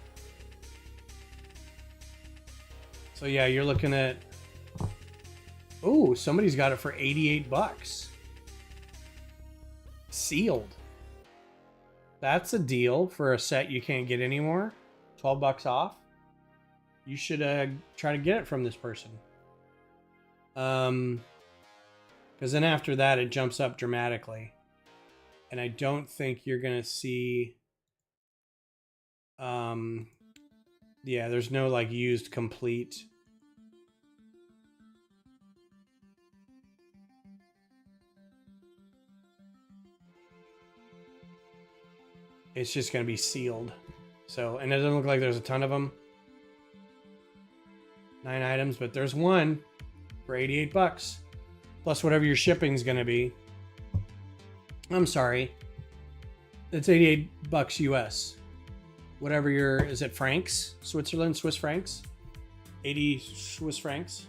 So yeah, you're looking at, oh, somebody's got it for 88 bucks. Sealed. That's a deal for a set you can't get anymore. 12 bucks off. You should try to get it from this person. Because then after that, it jumps up dramatically. And I don't think you're going to see... yeah, there's no like used complete. It's just going to be sealed. So, and it doesn't look like there's a ton of them. 9 items, but there's one for 88 bucks. Plus whatever your shipping's going to be. I'm sorry. It's 88 bucks US. Whatever your, is it francs? Switzerland, Swiss francs? 80 Swiss francs.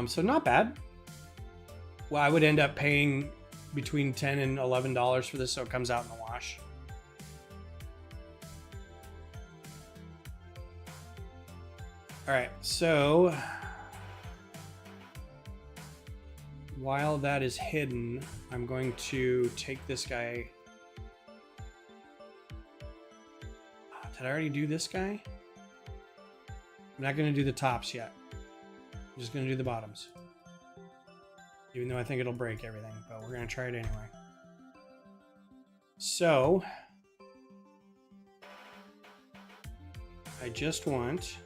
So not bad. Well, I would end up paying between $10 and $11 for this, so it comes out in the wash. All right, so while that is hidden, I'm going to take this guy. Did I already do this guy? I'm not going to do the tops yet. I'm just going to do the bottoms. Even though I think it'll break everything, but we're going to try it anyway. So, I just want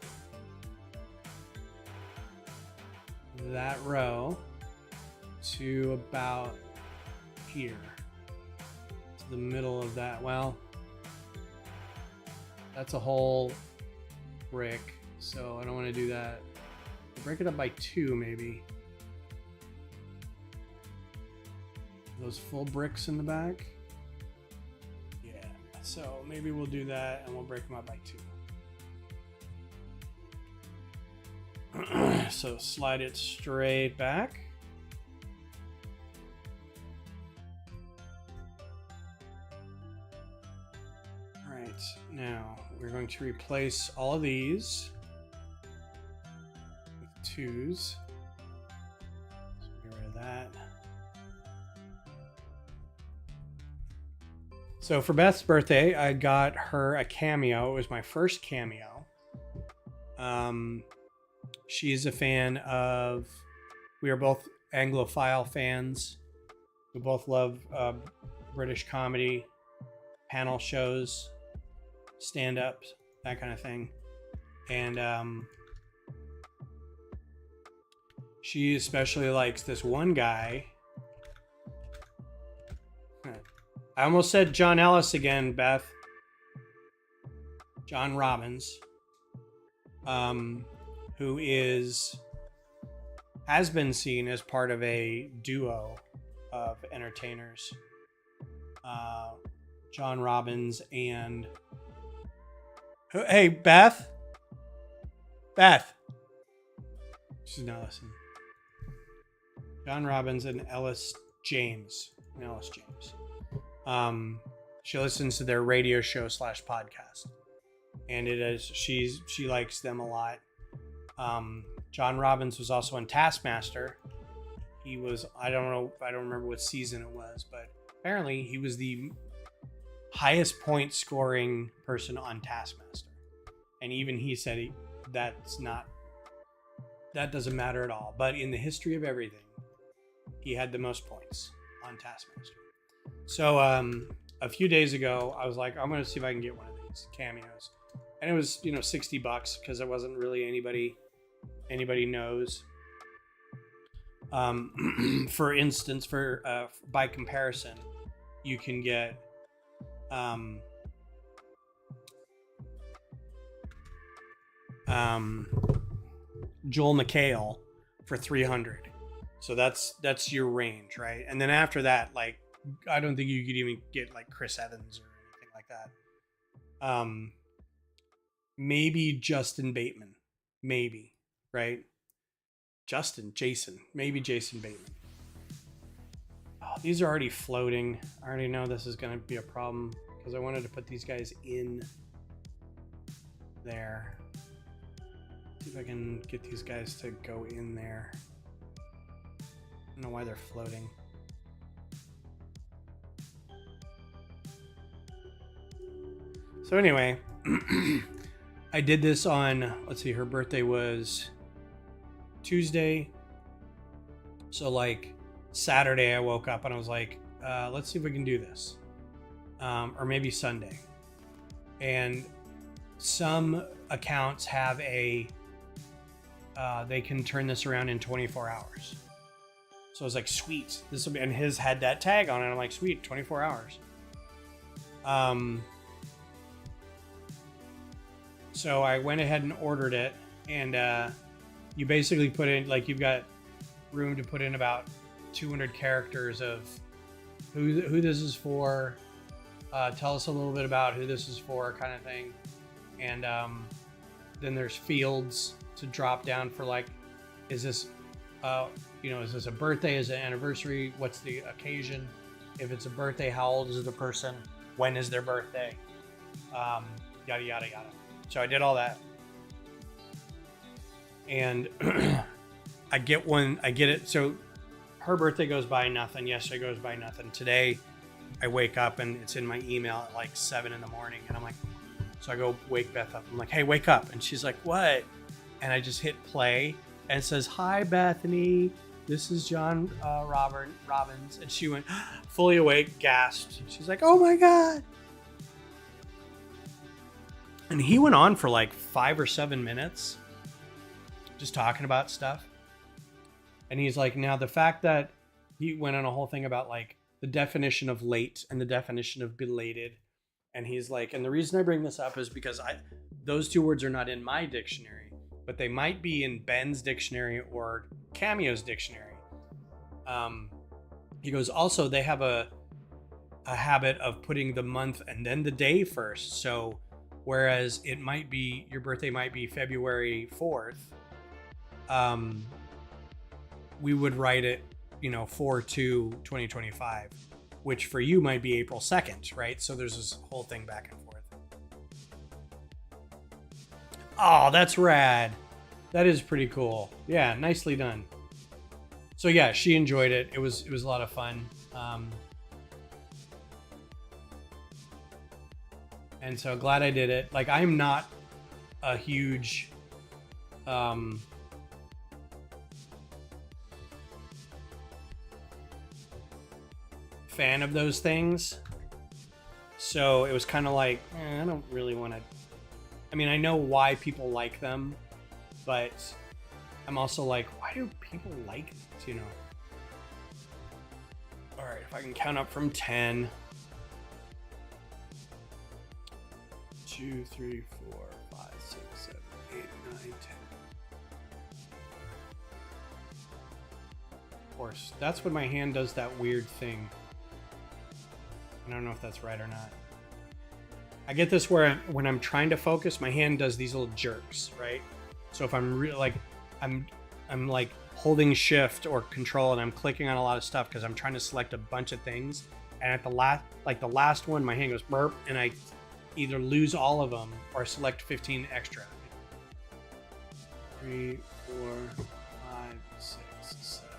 that row to about here, to the middle of that. Well, that's a whole brick, so I don't want to do that. Break it up by 2 maybe. Those full bricks in the back. Yeah, so maybe we'll do that and we'll break them up by 2. So slide it straight back. All right, now we're going to replace all of these with 2s. So get rid of that. So for Beth's birthday, I got her a cameo. It was my first cameo. She's a fan of We are both Anglophile fans. We both love British comedy, panel shows, stand-ups, that kind of thing. And she especially likes this one guy. I almost said John Ellis again, Beth. John Robbins, who has been seen as part of a duo of entertainers. John Robbins and hey, Beth. She's not listening. John Robbins and Ellis James. She listens to their radio show / podcast, and she likes them a lot. John Robbins was also on Taskmaster. He was, I don't remember what season it was, but apparently he was the highest point scoring person on Taskmaster. And even he said that doesn't matter at all. But in the history of everything, he had the most points on Taskmaster. So a few days ago, I was like, I'm going to see if I can get one of these cameos. And it was, $60 because it wasn't really anybody knows. For instance, by comparison, you can get Joel McHale for $300. So that's your range, right? And then after that, like, I don't think you could even get like Chris Evans or anything like that. Maybe Justin Bateman, maybe, right? Jason Bateman. Oh, these are already floating. I already know this is going to be a problem because I wanted to put these guys in there. See if I can get these guys to go in there. I don't know why they're floating. So anyway, I did this on, let's see, her birthday was Tuesday. So like Saturday I woke up and I was like, let's see if we can do this. Or maybe Sunday. And some accounts have they can turn this around in 24 hours. So I was like, sweet. This will be, and his had that tag on it. I'm like, sweet, 24 hours. So I went ahead and ordered it, and you basically put in, like, you've got room to put in about 200 characters of who this is for, tell us a little bit about who this is for, kind of thing. And then there's fields to drop down for, like, is this is this a birthday, is it an anniversary, what's the occasion, if it's a birthday, how old is the person, when is their birthday, yada yada yada. So I did all that, and I get it. So her birthday goes by nothing. Yesterday goes by nothing. Today I wake up and it's in my email at like 7 a.m. and I'm like, so I go wake Beth up. I'm like, hey, wake up. And she's like, what? And I just hit play and it says, hi, Bethany. This is John Robbins. And she went fully awake, gasped. She's like, oh my God. And he went on for like 5 or 7 minutes just talking about stuff. And he's like, now the fact that he went on a whole thing about like the definition of late and the definition of belated. And he's like, and the reason I bring this up is because those two words are not in my dictionary, but they might be in Ben's dictionary or Cameo's dictionary. He goes, also, they have a habit of putting the month and then the day first. So whereas it might be, your birthday might be February 4th, we would write it, 4/2/2025, which for you might be April 2nd, right? So there's this whole thing back and forth. Oh, that's rad. That is pretty cool. Yeah, nicely done. So yeah, she enjoyed it. It was a lot of fun. And so glad I did it. Like, I'm not a huge fan of those things. So it was kind of like, I don't really want to. I mean, I know why people like them, but I'm also like, why do people like this, you know? All right, if I can count up from 10. 2, 3, 4, 5, 6, 7, 8, 9, 10. Of course, that's when my hand does that weird thing. I don't know if that's right or not. I get this where when I'm trying to focus, my hand does these little jerks, right? So if I'm like, I'm like holding shift or control and I'm clicking on a lot of stuff because I'm trying to select a bunch of things. And at the last one, my hand goes burp and I either lose all of them or select 15 extra. 3, 4, 5, 6, 7.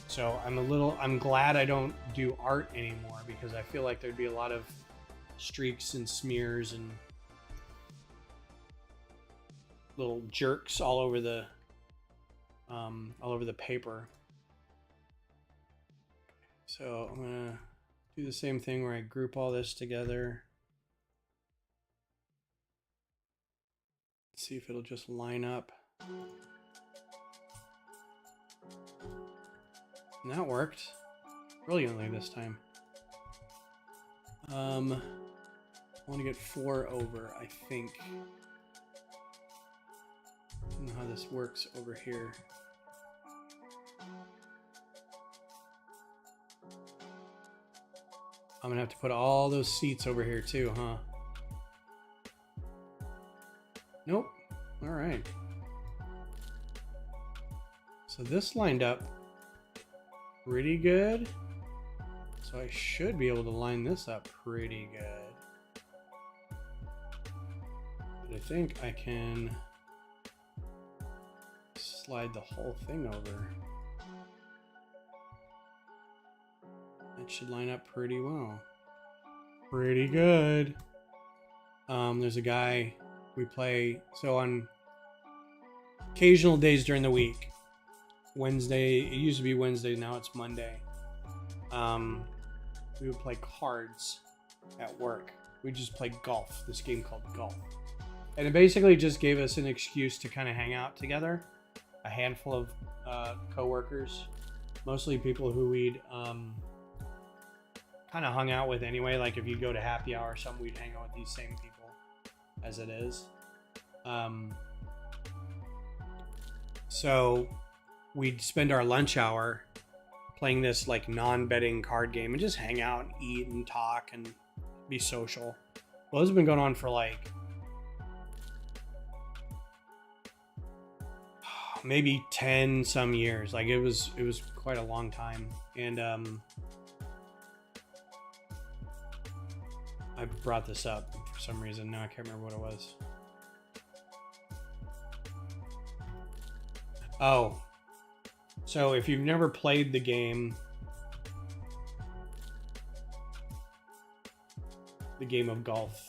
So I'm glad I don't do art anymore because I feel like there'd be a lot of streaks and smears and little jerks all over the paper. So I'm gonna do the same thing where I group all this together. See if it'll just line up. And that worked brilliantly this time. I want to get 4 over, I think. I don't know how this works over here. I'm gonna have to put all those seats over here too, huh? Nope. All right. So this lined up pretty good. So I should be able to line this up pretty good. But I think I can slide the whole thing over. That should line up pretty well. Pretty good. There's a guy we play. So on occasional days during the week, Wednesday, it used to be Wednesday, now it's Monday. We would play cards at work. We just played golf, this game called golf. And it basically just gave us an excuse to kind of hang out together. A handful of coworkers, mostly people who we'd kind of hung out with anyway. Like if you go to happy hour or something, we'd hang out with these same people as it is. So we'd spend our lunch hour playing this like non-betting card game and just hang out and eat and talk and be social. Well, this has been going on for like maybe 10 some years. Like it was quite a long time. And I brought this up for some reason. Now I can't remember what it was. Oh, so if you've never played the game of golf,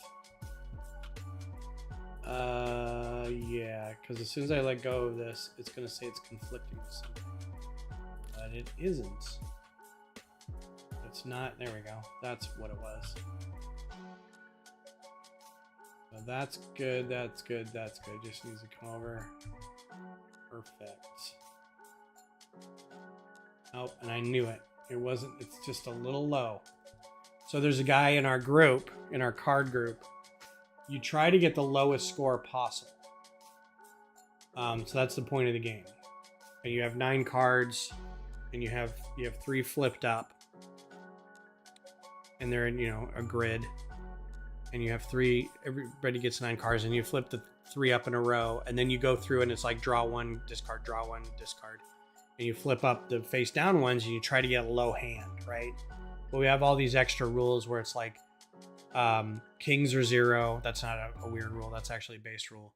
yeah, because as soon as I let go of this, it's going to say it's conflicting with something, but it isn't. It's not. There we go. That's what it was. So that's good. That's good. That's good. Just needs to come over. Perfect. Oh, and I knew it. It wasn't. It's just a little low. So there's a guy in our group, in our card group. You try to get the lowest score possible. So that's the point of the game. And you have 9 cards, and you have 3 flipped up, and they're in a grid. And you have 3. Everybody gets 9 cards, and you flip the 3 up in a row, and then you go through, and it's like draw 1, discard, draw 1, discard, and you flip up the face down ones, and you try to get a low hand, right? But we have all these extra rules where it's like kings are 0. That's not a weird rule. That's actually a base rule.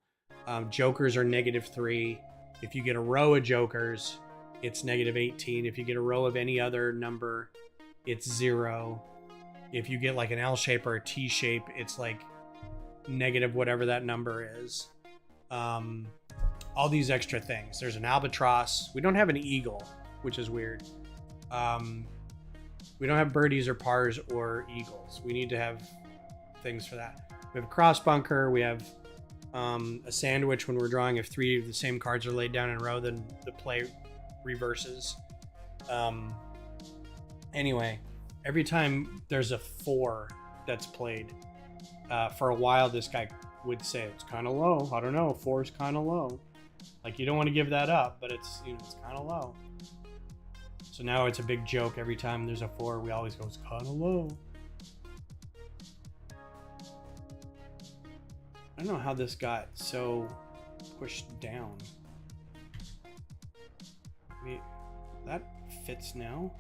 Jokers are -3. If you get a row of jokers, it's -18. If you get a row of any other number, it's 0. If you get like an L shape or a T shape, it's like negative whatever that number is. All these extra things. There's an albatross. We don't have an eagle, which is weird. We don't have birdies or pars or eagles. We need to have things for that. We have a cross bunker. We have a sandwich when we're drawing. If 3 of the same cards are laid down in a row, then the play reverses. Anyway, every time there's a 4 that's played, for a while this guy would say it's kind of low. I don't know, 4 is kind of low. Like, you don't want to give that up, but it's, you know, it's kind of low. So now it's a big joke. Every time there's a 4, we always go, it's kind of low. I don't know how this got so pushed down. Wait, that fits now.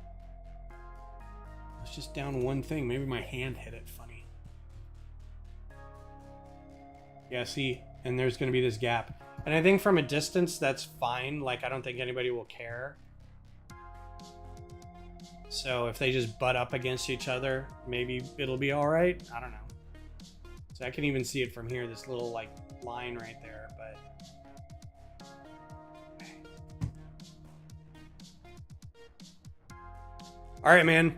It's just down one thing. Maybe my hand hit it funny. Yeah, see? And there's going to be this gap. And I think from a distance, that's fine. Like, I don't think anybody will care. So if they just butt up against each other, maybe it'll be all right. I don't know. So I can even see it from here, this little like line right there, but. All right, man.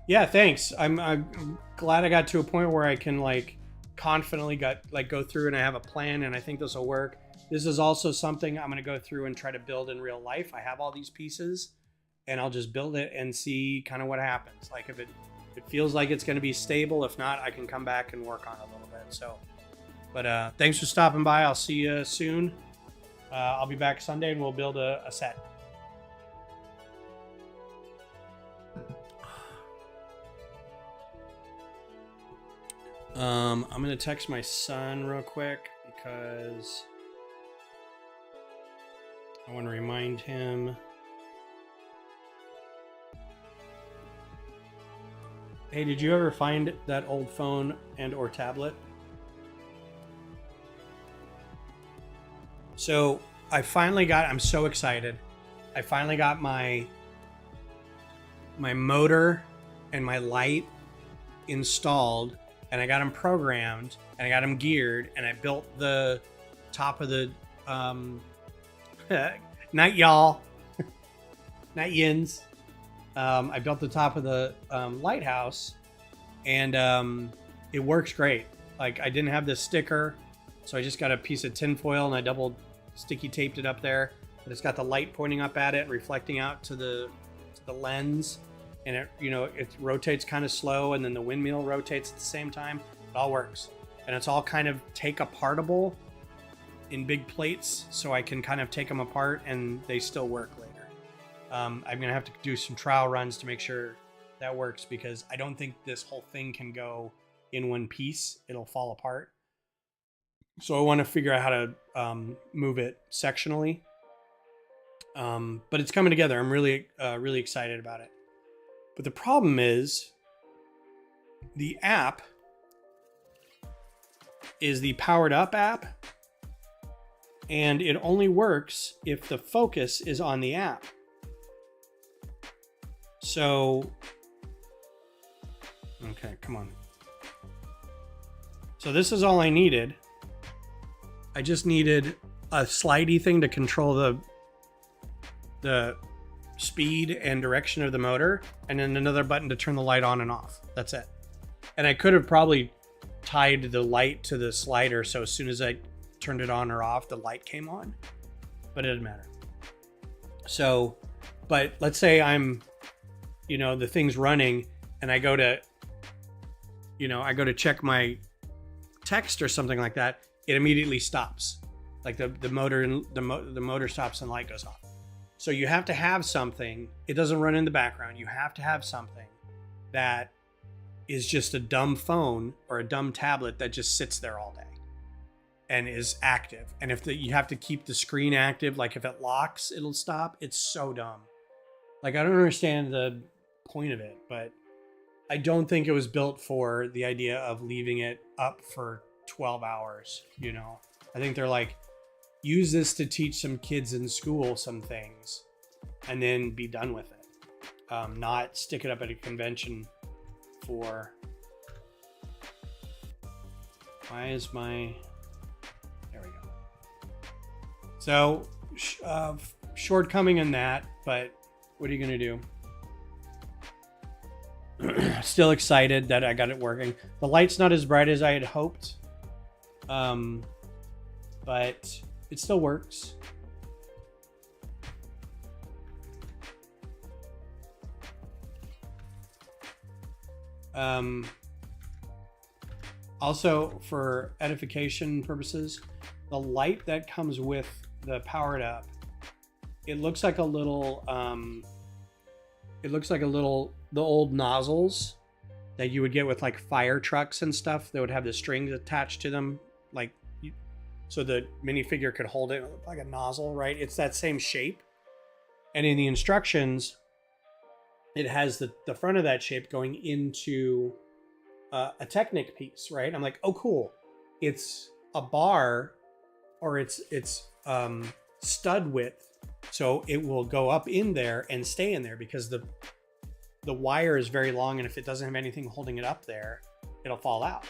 Yeah, thanks. I'm glad I got to a point where I can like confidently go through and I have a plan, and I think this will work. This is also something I'm going to go through and try to build in real life. I have all these pieces, and I'll just build it and see kind of what happens. Like if it feels like it's going to be stable. If not, I can come back and work on it a little bit. So, but thanks for stopping by. I'll see you soon. I'll be back Sunday and we'll build a set. I'm going to text my son real quick because I want to remind him. Hey, did you ever find that old phone and or tablet? So I finally got, I'm so excited. I finally got my motor and my light installed, and I got them programmed, and I got them geared, and I built the top of the, not y'all, not yins. I built the top of the lighthouse, and it works great. Like, I didn't have this sticker, so I just got a piece of tin foil and I double sticky taped it up there. But it's got the light pointing up at it, reflecting out to the lens, and it, you know, it rotates kind of slow, and then the windmill rotates at the same time. It all works, and it's all kind of take apartable in big plates, so I can kind of take them apart and they still work later. I'm going to have to do some trial runs to make sure that works, because I don't think this whole thing can go in one piece. It'll fall apart. So I want to figure out how to move it sectionally. But it's coming together. I'm really excited about it. But the problem is the app is the powered up app, and it only works if the focus is on the app. So, okay, come on. So this is all I needed. I just needed a slidey thing to control the speed and direction of the motor, and then another button to turn the light on and off. That's it. And I could have probably tied the light to the slider, so as soon as I turned it on or off, the light came on, but it doesn't matter. So, but let's say I'm, you know, the thing's running and I go to check my text or something like that, it immediately stops. Like the motor stops and the light goes off. So you have to have something, it doesn't run in the background. You have to have something that is just a dumb phone or a dumb tablet that just sits there all day and is active. And if you have to keep the screen active, like if it locks, it'll stop. It's so dumb. Like, I don't understand the point of it, but I don't think it was built for the idea of leaving it up for 12 hours. You know, I think they're like, use this to teach some kids in school some things and then be done with it. Not stick it up at a convention for, why is my, there we go. So shortcoming in that, but what are you going to do? Still excited that I got it working. The light's not as bright as I had hoped, but it still works. Also, for edification purposes, the light that comes with the Powered Up, it looks like a little, the old nozzles that you would get with like fire trucks and stuff that would have the strings attached to them, like so the minifigure could hold it like a nozzle, right? It's that same shape. And in the instructions, it has the front of that shape going into a Technic piece, right? I'm like, oh, cool. It's a bar, or it's stud width, so it will go up in there and stay in there because the wire is very long, and if it doesn't have anything holding it up there, it'll fall out.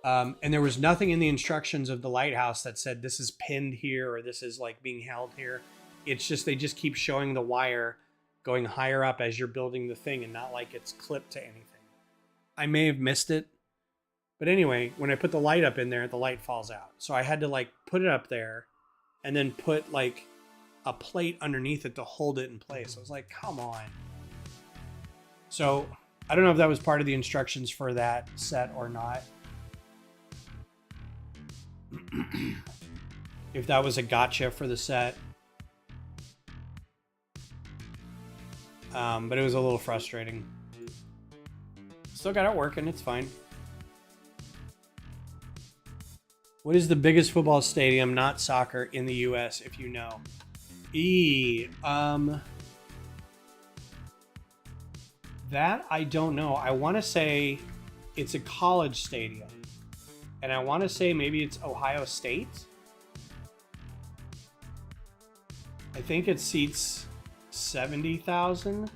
And there was nothing in the instructions of the lighthouse that said this is pinned here or this is like being held here. It's just they just keep showing the wire going higher up as you're building the thing, and not like it's clipped to anything. I may have missed it, but anyway, when I put the light up in there, the light falls out. So I had to like put it up there and then put like a plate underneath it to hold it in place. I was like, come on. So I don't know if that was part of the instructions for that set or not. If that was a gotcha for the set. But it was a little frustrating. Still got it working, it's fine. What is the biggest football stadium, not soccer, in the US, if you know? That I don't know. I want to say it's a college stadium. And I want to say maybe it's Ohio State. I think it seats 70,000.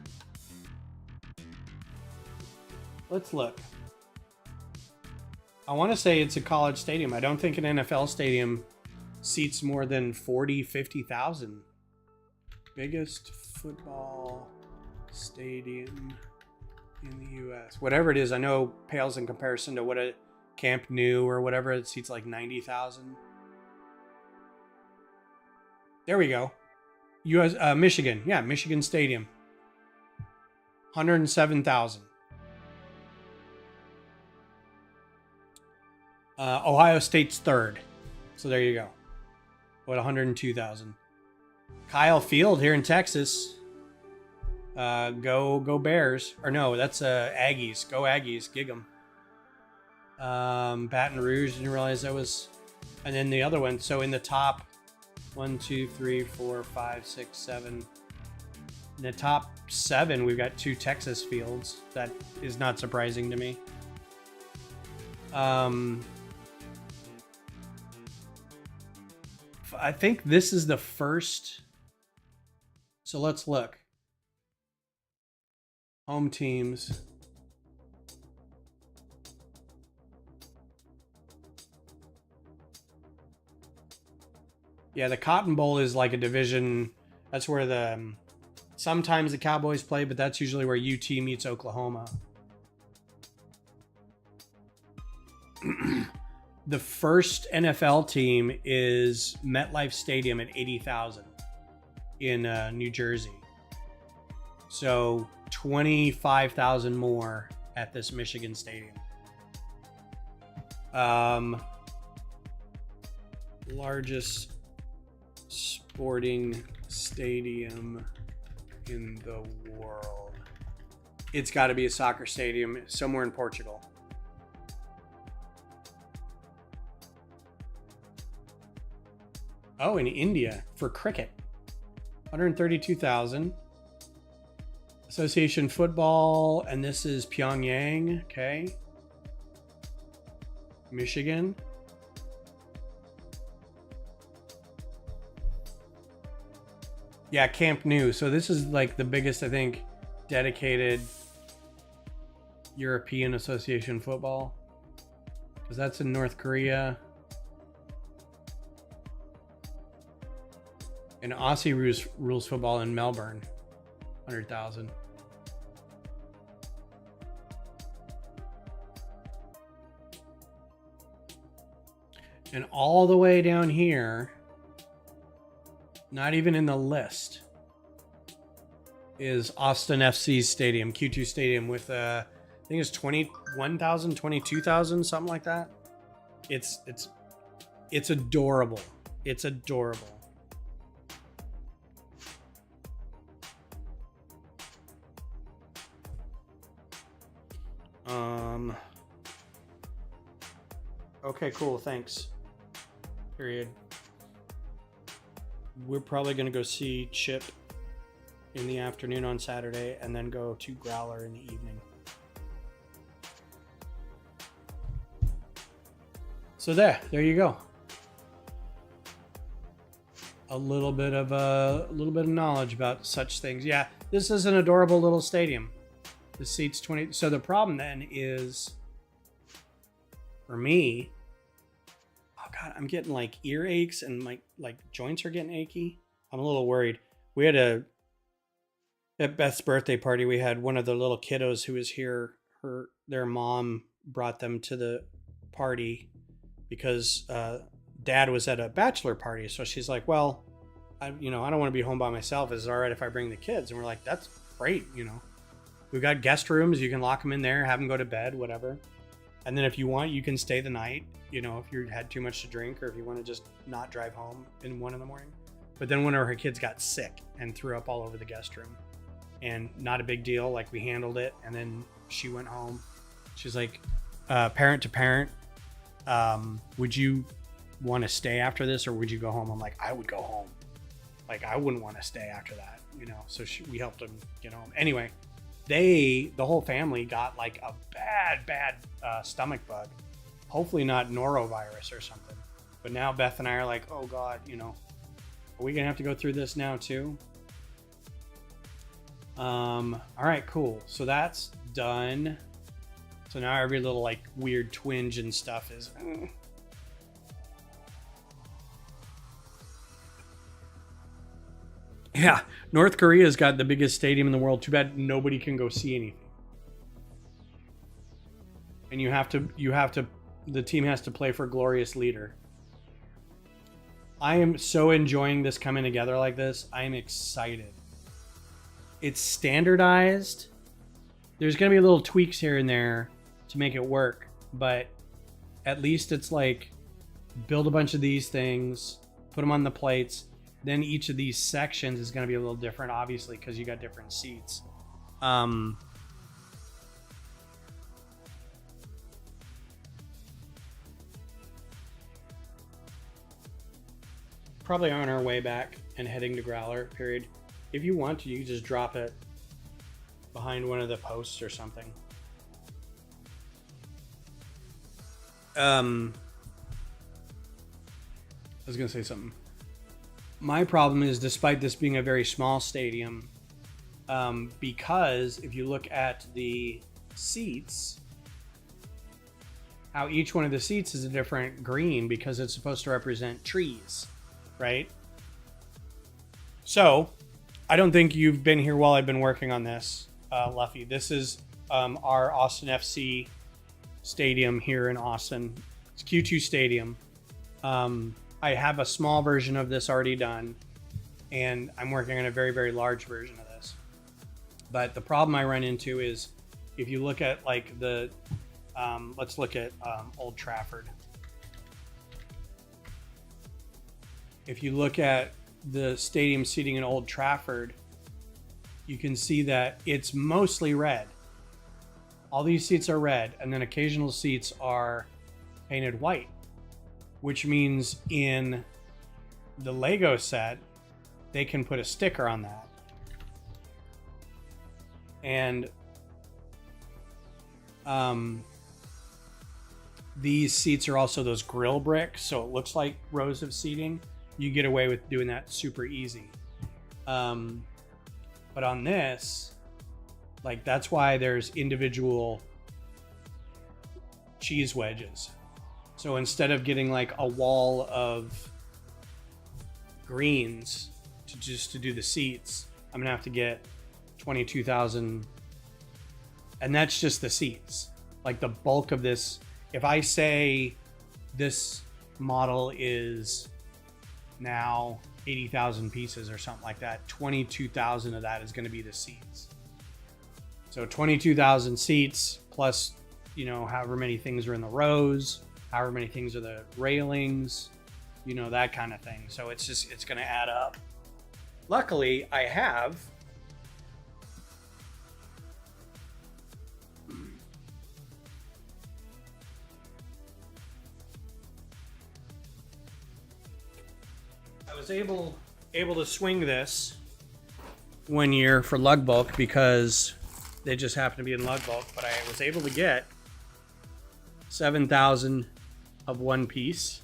Let's look. I want to say it's a college stadium. I don't think an NFL stadium seats more than 40, 50,000. Biggest football stadium in the U.S. Whatever it is, I know pales in comparison to what a Camp Nou or whatever, it seats like 90,000. There we go. Michigan. Yeah, Michigan Stadium. 107,000. Ohio State's third. So there you go. What, 102,000. Kyle Field here in Texas. Go Bears. Or no, that's Aggies. Go Aggies. Gig 'em. Baton Rouge, didn't realize that was. And then the other one. So in the top 1, 2, 3, 4, 5, 6, 7. In the top 7, we've got 2 Texas fields. That is not surprising to me. I think this is the first. So let's look. Home teams. Yeah, the Cotton Bowl is like a division. That's where sometimes the Cowboys play, but that's usually where UT meets Oklahoma. The first NFL team is MetLife Stadium at 80,000 in New Jersey. So 25,000 more at this Michigan stadium. Largest sporting stadium in the world. It's got to be a soccer stadium somewhere in Portugal. Oh, in India for cricket. 132,000. Association football, and this is Pyongyang, okay. Michigan. Yeah, Camp Nou. So this is like the biggest, I think, dedicated European Association football. Because that's in North Korea. And Aussie rules football in Melbourne. 100,000. And all the way down here, not even in the list, is Austin FC's stadium, Q2 stadium, with I think it's 21,000, 22,000, something like that. It's adorable. It's adorable. Okay, cool. Thanks. Period. We're probably going to go see Chip in the afternoon on Saturday and then go to Growler in the evening. So there you go. A little bit of knowledge about such things. Yeah, this is an adorable little stadium. The seats 20. So the problem then is, for me, oh god, I'm getting like ear aches and my like joints are getting achy. I'm a little worried. We had at Beth's birthday party, we had one of the little kiddos who was here. Their mom brought them to the party because dad was at a bachelor party. So she's like, well, I don't want to be home by myself. Is it all right if I bring the kids? And we're like, that's great. We've got guest rooms. You can lock them in there, have them go to bed, whatever. And then if you want, you can stay the night, if you had too much to drink or if you want to just not drive home in 1 a.m. But then one of her kids got sick and threw up all over the guest room. And not a big deal. Like, we handled it. And then she went home. She's like, parent to parent, would you want to stay after this or would you go home? I'm like, I would go home. Like, I wouldn't want to stay after that, So we helped them get home. Anyway, the whole family got like a bad stomach bug. Hopefully not norovirus or something. But now Beth and I are like, oh God, are we gonna have to go through this now too? All right, cool. So that's done. So now every little like weird twinge and stuff is. Yeah, North Korea's got the biggest stadium in the world. Too bad nobody can go see anything. And the team has to play for glorious leader. I am so enjoying this coming together like this. I am excited. It's standardized. There's going to be little tweaks here and there to make it work, but at least it's like build a bunch of these things, put them on the plates. Then each of these sections is going to be a little different, obviously, because you got different seats. Probably on our way back and heading to Growler, period. If you want to, you can just drop it behind one of the posts or something. I was going to say something. My problem is, despite this being a very small stadium, because if you look at the seats, how each one of the seats is a different green because it's supposed to represent trees, right? So, I don't think you've been here while I've been working on this, Luffy. This is our Austin FC stadium here in Austin. It's Q2 Stadium. I have a small version of this already done, and I'm working on a very, very large version of this. But the problem I run into is if you look at like let's look at Old Trafford. If you look at the stadium seating in Old Trafford, you can see that it's mostly red. All these seats are red, and then occasional seats are painted white, which means in the Lego set, they can put a sticker on that. And these seats are also those grill bricks, so it looks like rows of seating. You get away with doing that super easy. But on this, like, that's why there's individual cheese wedges. So instead of getting like a wall of greens to do the seats, I'm gonna have to get 22,000, and that's just the seats. Like the bulk of this, if I say this model is now 80,000 pieces or something like that. 22,000 of that is going to be the seats. So 22,000 seats plus, you know, however many things are in the rows, however many things are the railings, you know, that kind of thing. So it's going to add up. Luckily, I have able to swing this one year for lug bulk because they just happen to be in lug bulk, but I was able to get 7,000 of one piece.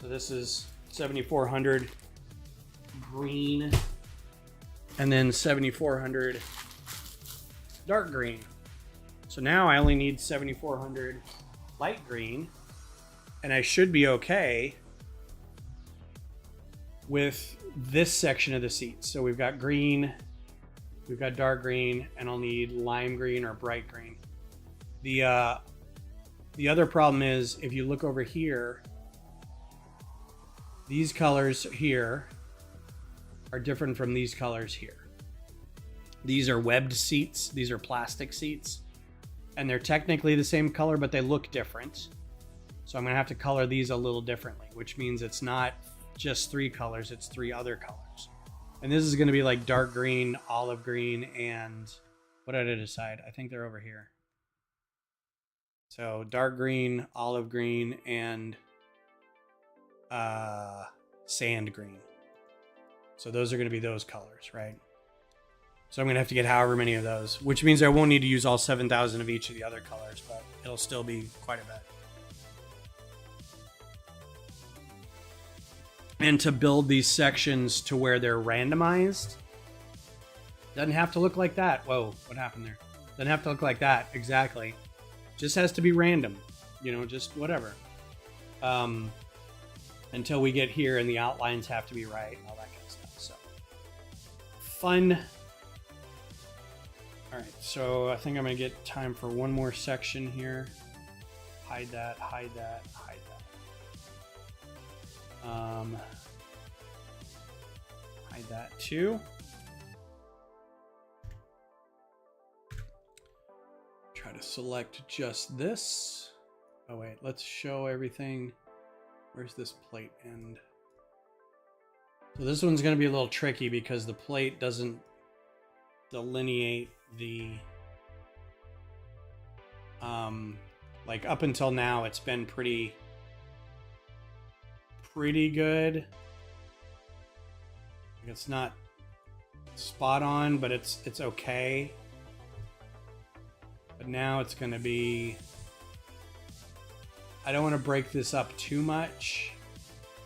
So this is 7,400 green and then 7,400 dark green. So now I only need 7,400 light green and I should be okay with this section of the seats. So we've got green, we've got dark green, and I'll need lime green or bright green. The other problem is if you look over here, these colors here are different from these colors here. These are webbed seats, these are plastic seats, and they're technically the same color, but they look different. So I'm gonna have to color these a little differently, which means it's not just 3 colors, it's 3 other colors. And this is going to be like dark green, olive green, and what did I decide? I think they're over here. So dark green, olive green, and sand green. So those are going to be those colors, right? So I'm going to have to get however many of those, which means I won't need to use all 7,000 of each of the other colors, but it'll still be quite a bit. And to build these sections to where they're randomized, doesn't have to look like that. Whoa, what happened there? Doesn't have to look like that, exactly. Just has to be random, you know, just whatever. Until we get here and the outlines have to be right and all that kind of stuff. So, fun. All right, so I think I'm gonna get time for one more section here. Hide that, hide that, hide that. Hide that too. Try to select just this. Oh wait, let's show everything. Where's this plate end? So this one's going to be a little tricky because the plate doesn't delineate the like up until now it's been pretty good. It's not spot on, but it's okay. But now it's going to be, I don't want to break this up too much.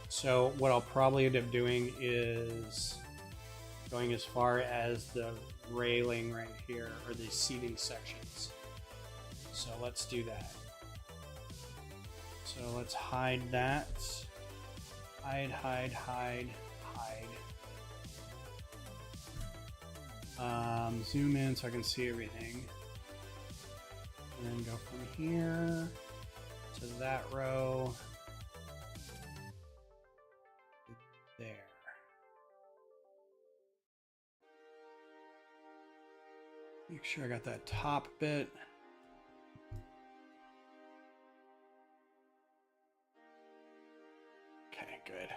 So what I'll probably end up doing is going as far as the railing right here, or the seating sections. So let's do that. So let's hide that. Hide, hide, hide, hide. Zoom in so I can see everything. And then go from here to that row. There. Make sure I got that top bit. Okay, good.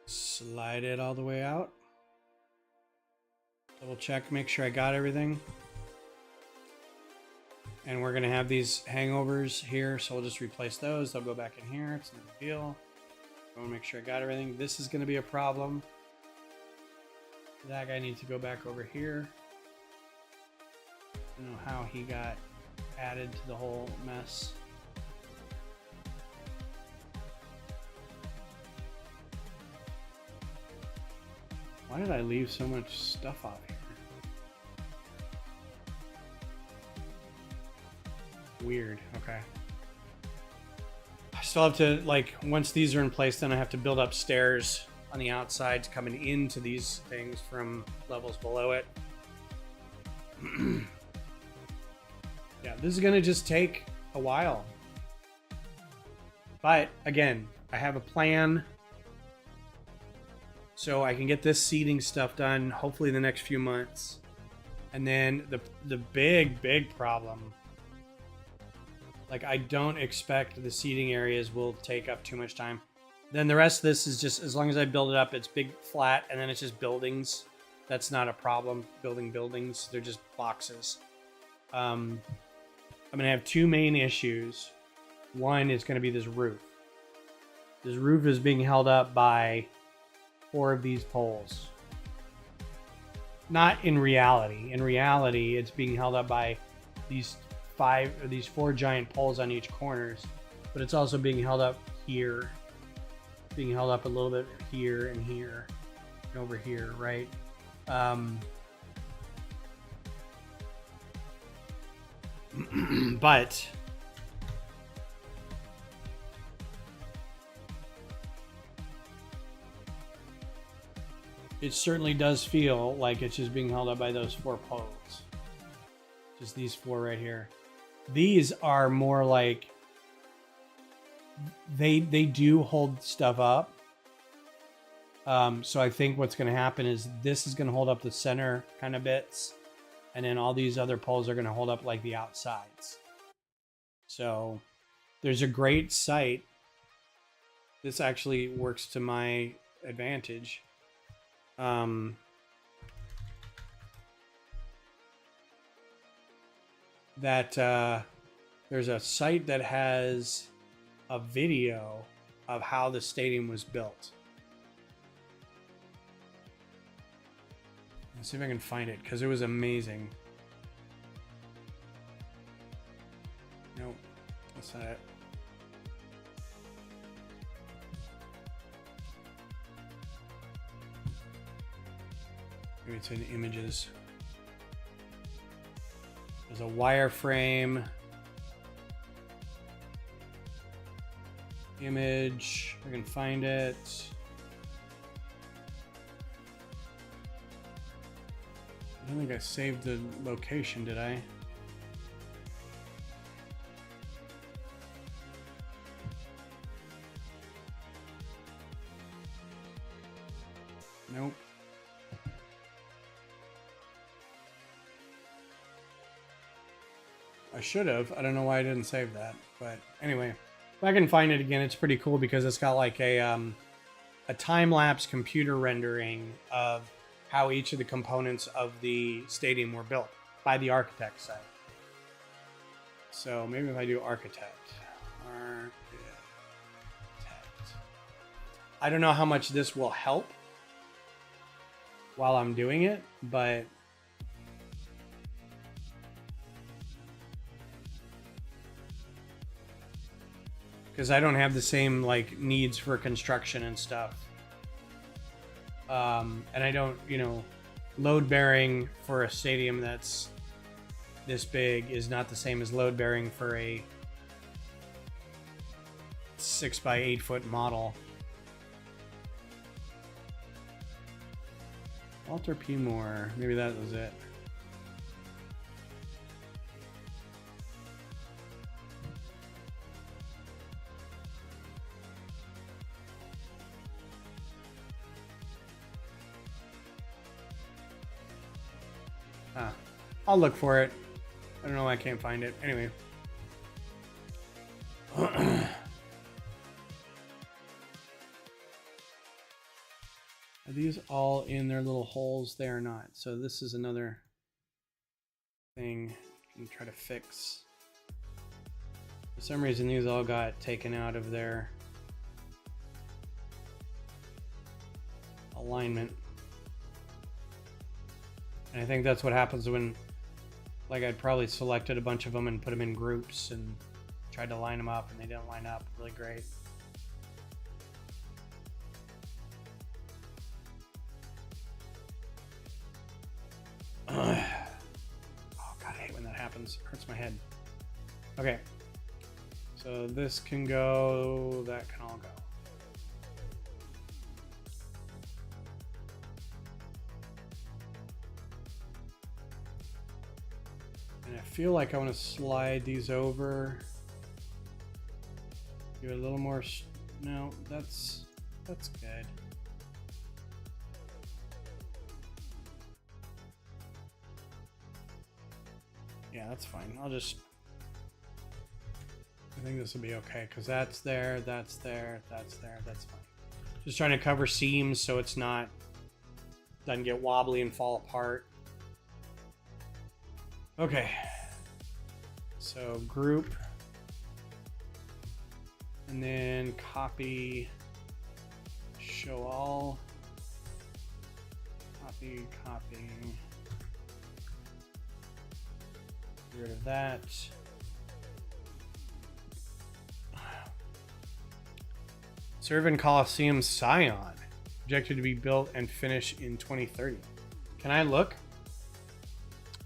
Slide it all the way out. Double check, make sure I got everything. And we're gonna have these hangovers here, so we'll just replace those. They'll go back in here, it's no big deal. I wanna make sure I got everything. This is gonna be a problem. That guy needs to go back over here. I don't know how he got added to the whole mess. Why did I leave so much stuff out here? Weird, okay. I still have to, like, once these are in place, then I have to build up stairs on the outside coming into these things from levels below it. Yeah, this is gonna just take a while. But again, I have a plan. So I can get this seating stuff done hopefully in the next few months. And then the big problem, like I don't expect the seating areas will take up too much time. Then the rest of this is just, as long as I build it up, it's big flat, and then it's just buildings. That's not a problem, building buildings. They're just boxes. I'm gonna have two main issues. One is gonna be this roof. This roof is being held up by 4 of these poles. Not in reality. In reality, it's being held up by these 4 giant poles on each corners, but it's also being held up here, being held up a little bit here and here and over here, right? But it certainly does feel like it's just being held up by those 4 poles. Just these 4 right here. These are more like they do hold stuff up. So I think what's going to happen is this is going to hold up the center kind of bits, and then all these other poles are going to hold up like the outsides. So there's a great site. This actually works to my advantage. There's a site that has a video of how the stadium was built. Let's see if I can find it, because it was amazing. Nope, that's not it. Maybe it's in images. There's a wireframe image. I can find it. I don't think I saved the location, did I? Nope. I should have. I don't know why I didn't save that. But anyway, if I can find it again, it's pretty cool because it's got like a time-lapse computer rendering of how each of the components of the stadium were built by the architect site. So maybe if I do architect. I don't know how much this will help while I'm doing it, but because I don't have the same like needs for construction and stuff. And I don't, load bearing for a stadium that's this big is not the same as load bearing for a 6 by 8 foot model. Walter P. Moore, maybe that was it. I'll look for it. I don't know why I can't find it. Anyway. Are these all in their little holes? They are not. So this is another thing I can try to fix. For some reason, these all got taken out of their alignment. And I think that's what happens when, like, I'd probably selected a bunch of them and put them in groups and tried to line them up, and they didn't line up really great. Oh God, I hate when that happens. It hurts my head. Okay, so this can go, that can all go. And I feel like I want to slide these over. Give it a little more. No, that's good. Yeah, that's fine. I think this will be okay because that's there, that's there, that's there. That's fine. Just trying to cover seams so it's not doesn't get wobbly and fall apart. Okay. So group, and then copy, show all, copy. Get rid of that. Servant Coliseum Scion, projected to be built and finished in 2030. Can I look?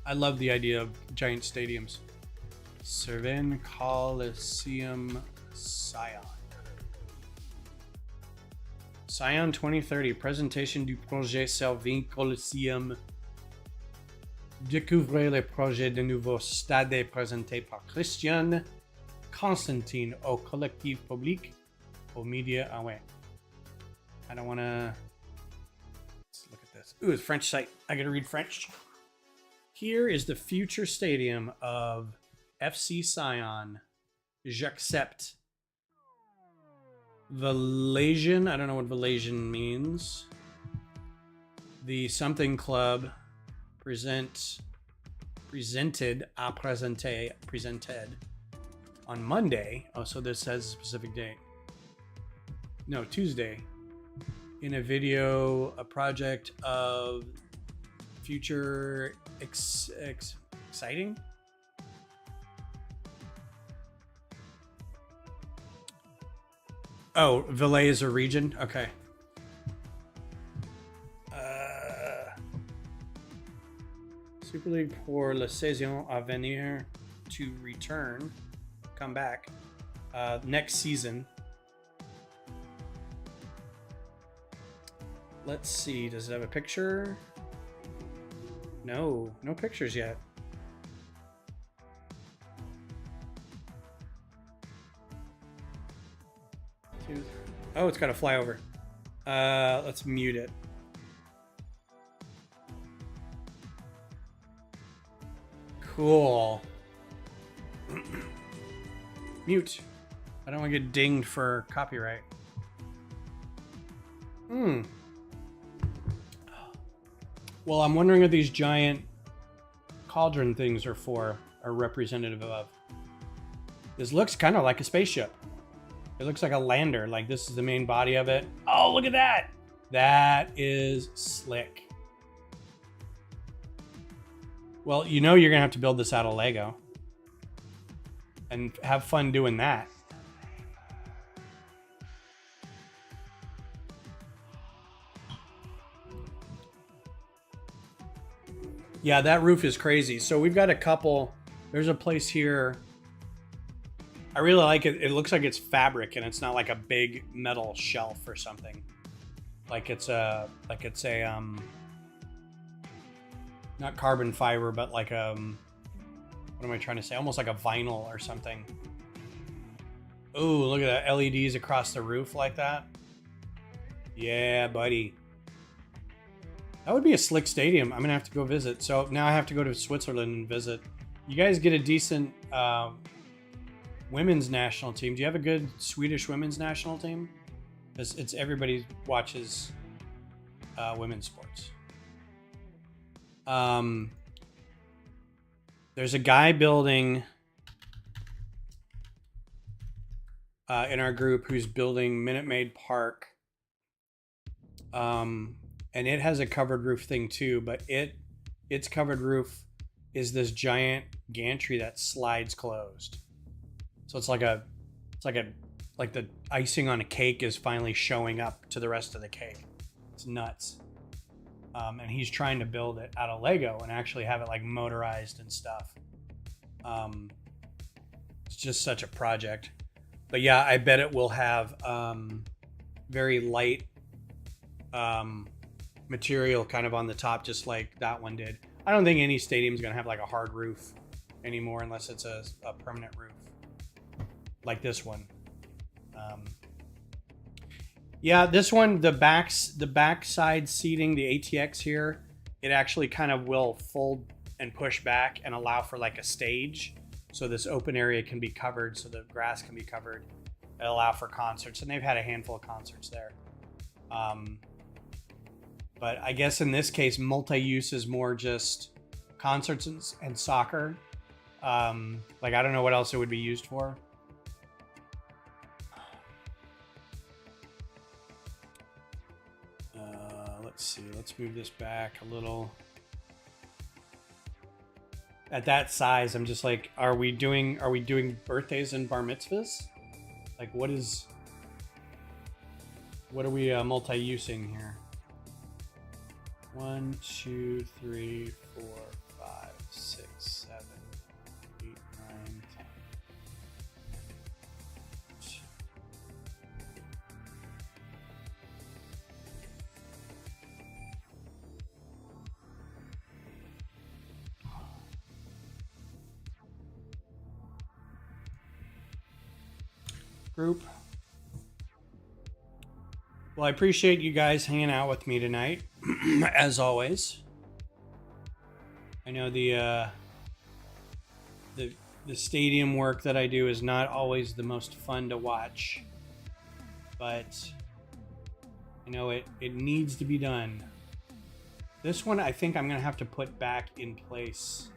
I love the idea of giant stadiums. Servant Coliseum Scion. Scion 2030, présentation du projet Servin Coliseum. Découvrez le projet de nouveau stade présenté par Christian Constantine au collectif public, aux médias. Oh, wait. I don't want to. Let's look at this. Ooh, it's a French site. I got to read French. Here is the future stadium of FC Scion. J'accepte. Valasian. I don't know what Valasian means. The something club presented on Monday. Oh, so this says a specific date. No, Tuesday. In a video, a project of future exciting. Oh, Valais is a region? Okay. Super League pour la saison à venir, to return, come back, next season. Let's see, does it have a picture? No, no pictures yet. Oh, it's got a flyover. Let's mute it. Cool. Mute. I don't want to get dinged for copyright. Well, I'm wondering what these giant cauldron things are for, are representative of. This looks kind of like a spaceship. It looks like a lander, like this is the main body of it. Oh, look at that. That is slick. Well, you know you're going to have to build this out of Lego. And have fun doing that. Yeah, that roof is crazy. So we've got a couple. There's a place here. I really like it. It looks like it's fabric and it's not like a big metal shelf or something. Like it's a not carbon fiber, but like what am I trying to say? Almost like a vinyl or something. Ooh, look at that. LEDs across the roof like that. Yeah, buddy. That would be a slick stadium. I'm going to have to go visit. So now I have to go to Switzerland and visit. You guys get a decent women's national team. Do you have a good Swedish women's national team? Because it's everybody watches women's sports. There's a guy building in our group who's building Minute Maid Park. And it has a covered roof thing too, but its covered roof is this giant gantry that slides closed. So it's like the icing on a cake is finally showing up to the rest of the cake. It's nuts. And he's trying to build it out of Lego and actually have it like motorized and stuff. It's just such a project. But yeah, I bet it will have very light material kind of on the top, just like that one did. I don't think any stadium's gonna have like a hard roof anymore unless it's a permanent roof like this one. Yeah, this one, the backside seating, the ATX here, it actually kind of will fold and push back and allow for like a stage. So this open area can be covered, so the grass can be covered. It'll allow for concerts, and they've had a handful of concerts there. But I guess in this case, multi-use is more just concerts and soccer. Like, I don't know what else it would be used for. Let's see. Let's move this back a little. At that size, I'm just like, are we doing birthdays and bar mitzvahs? Like, what are we multi-using here? 1, 2, 3, 4, 5, 6, 7, 8, 9, 10. Group. Well, I appreciate you guys hanging out with me tonight, as always. I know the stadium work that I do is not always the most fun to watch, but you know it needs to be done. This one, I think I'm gonna have to put back in place.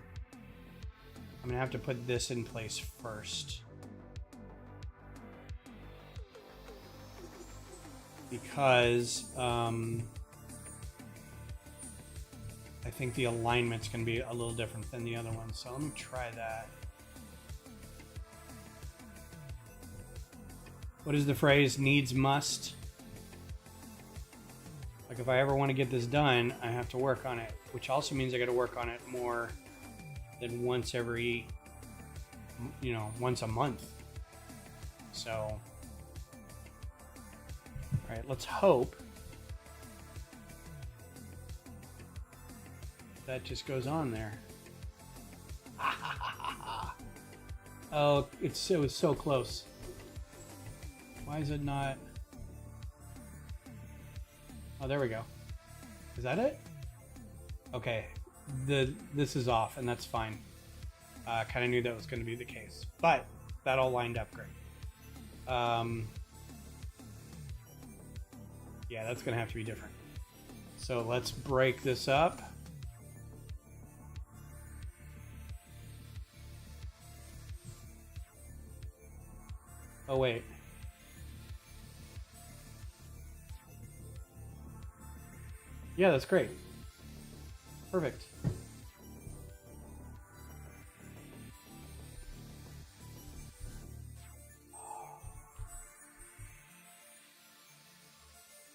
I'm gonna have to put this in place first. Because I think the alignment's going to be a little different than the other one. So let me try that. What is the phrase? Needs must. Like, if I ever want to get this done, I have to work on it, which also means I got to work on it more than once a month. So, all right, let's hope that just goes on there. Oh, it was so close. Why is it not? Oh, there we go. Is that it? Okay, this is off, and that's fine. Kind of knew that was going to be the case, but that all lined up great. Yeah, that's going to have to be different. So let's break this up. Oh, wait. Yeah, that's great. Perfect.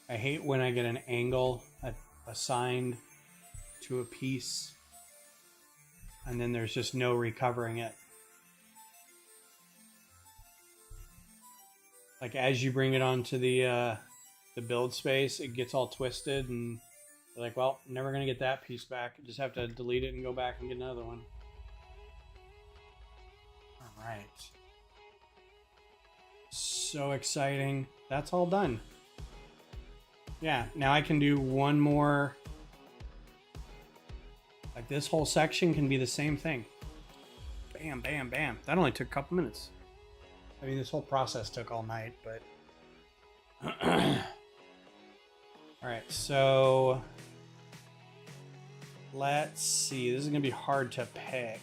I hate when I get an angle assigned to a piece and then there's just no recovering it. Like, as you bring it onto the build space, it gets all twisted and you're like, well, never gonna get that piece back. You just have to delete it and go back and get another one. All right. So exciting. That's all done. Yeah, now I can do one more. Like, this whole section can be the same thing. Bam, bam, bam. That only took a couple minutes. I mean, this whole process took all night, but... Alright, so... let's see. This is going to be hard to pick.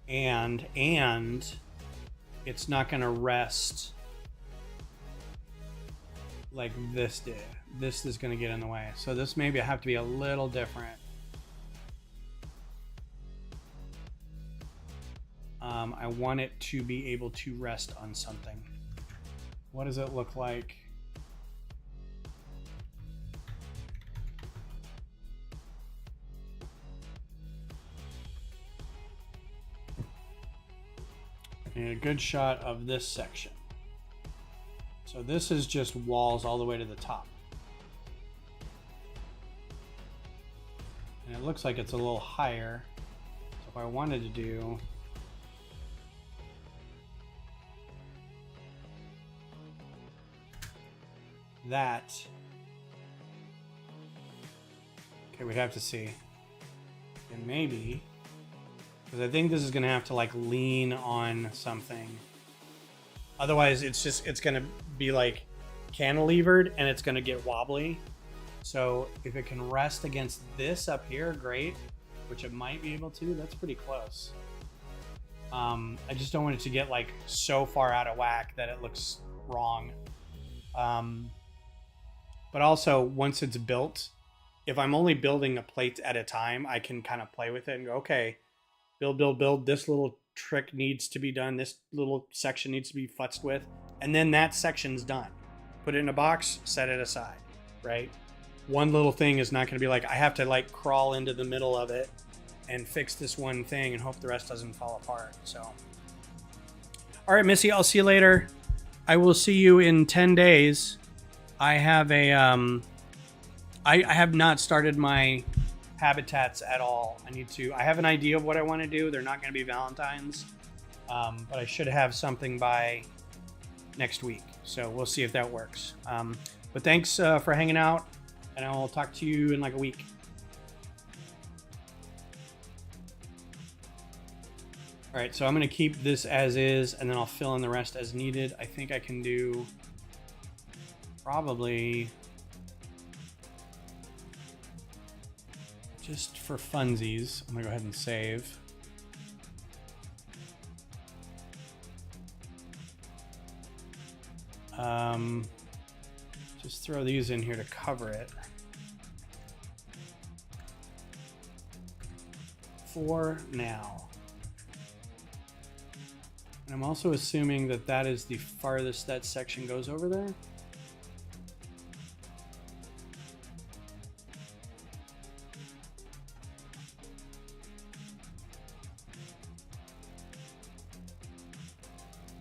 And it's not going to rest like this did. This is going to get in the way. So this maybe have to be a little different. I want it to be able to rest on something. What does it look like? And a good shot of this section. So this is just walls all the way to the top. And it looks like it's a little higher. So if I wanted to do that, okay, we'd have to see. And maybe, because I think this is gonna have to like lean on something. Otherwise it's gonna be like cantilevered and it's gonna get wobbly. So if it can rest against this up here, great, which it might be able to. That's pretty close. I just don't want it to get like so far out of whack that it looks wrong. But also once it's built, if I'm only building a plate at a time, I can kind of play with it and go, okay, build. This little trick needs to be done. This little section needs to be futzed with. And then that section's done. Put it in a box, set it aside, right? One little thing is not going to be like, I have to like crawl into the middle of it and fix this one thing and hope the rest doesn't fall apart. So, all right, Missy, I'll see you later. I will see you in 10 days. I have a, I have not started my habitats at all. I have an idea of what I want to do. They're not going to be Valentine's, but I should have something by next week. So we'll see if that works. But thanks for hanging out, and I'll talk to you in like a week. All right, so I'm going to keep this as is, and then I'll fill in the rest as needed. I think I can do probably, just for funsies, I'm going to go ahead and save. Just throw these in here to cover it. For now. And I'm also assuming that that is the farthest that section goes over there.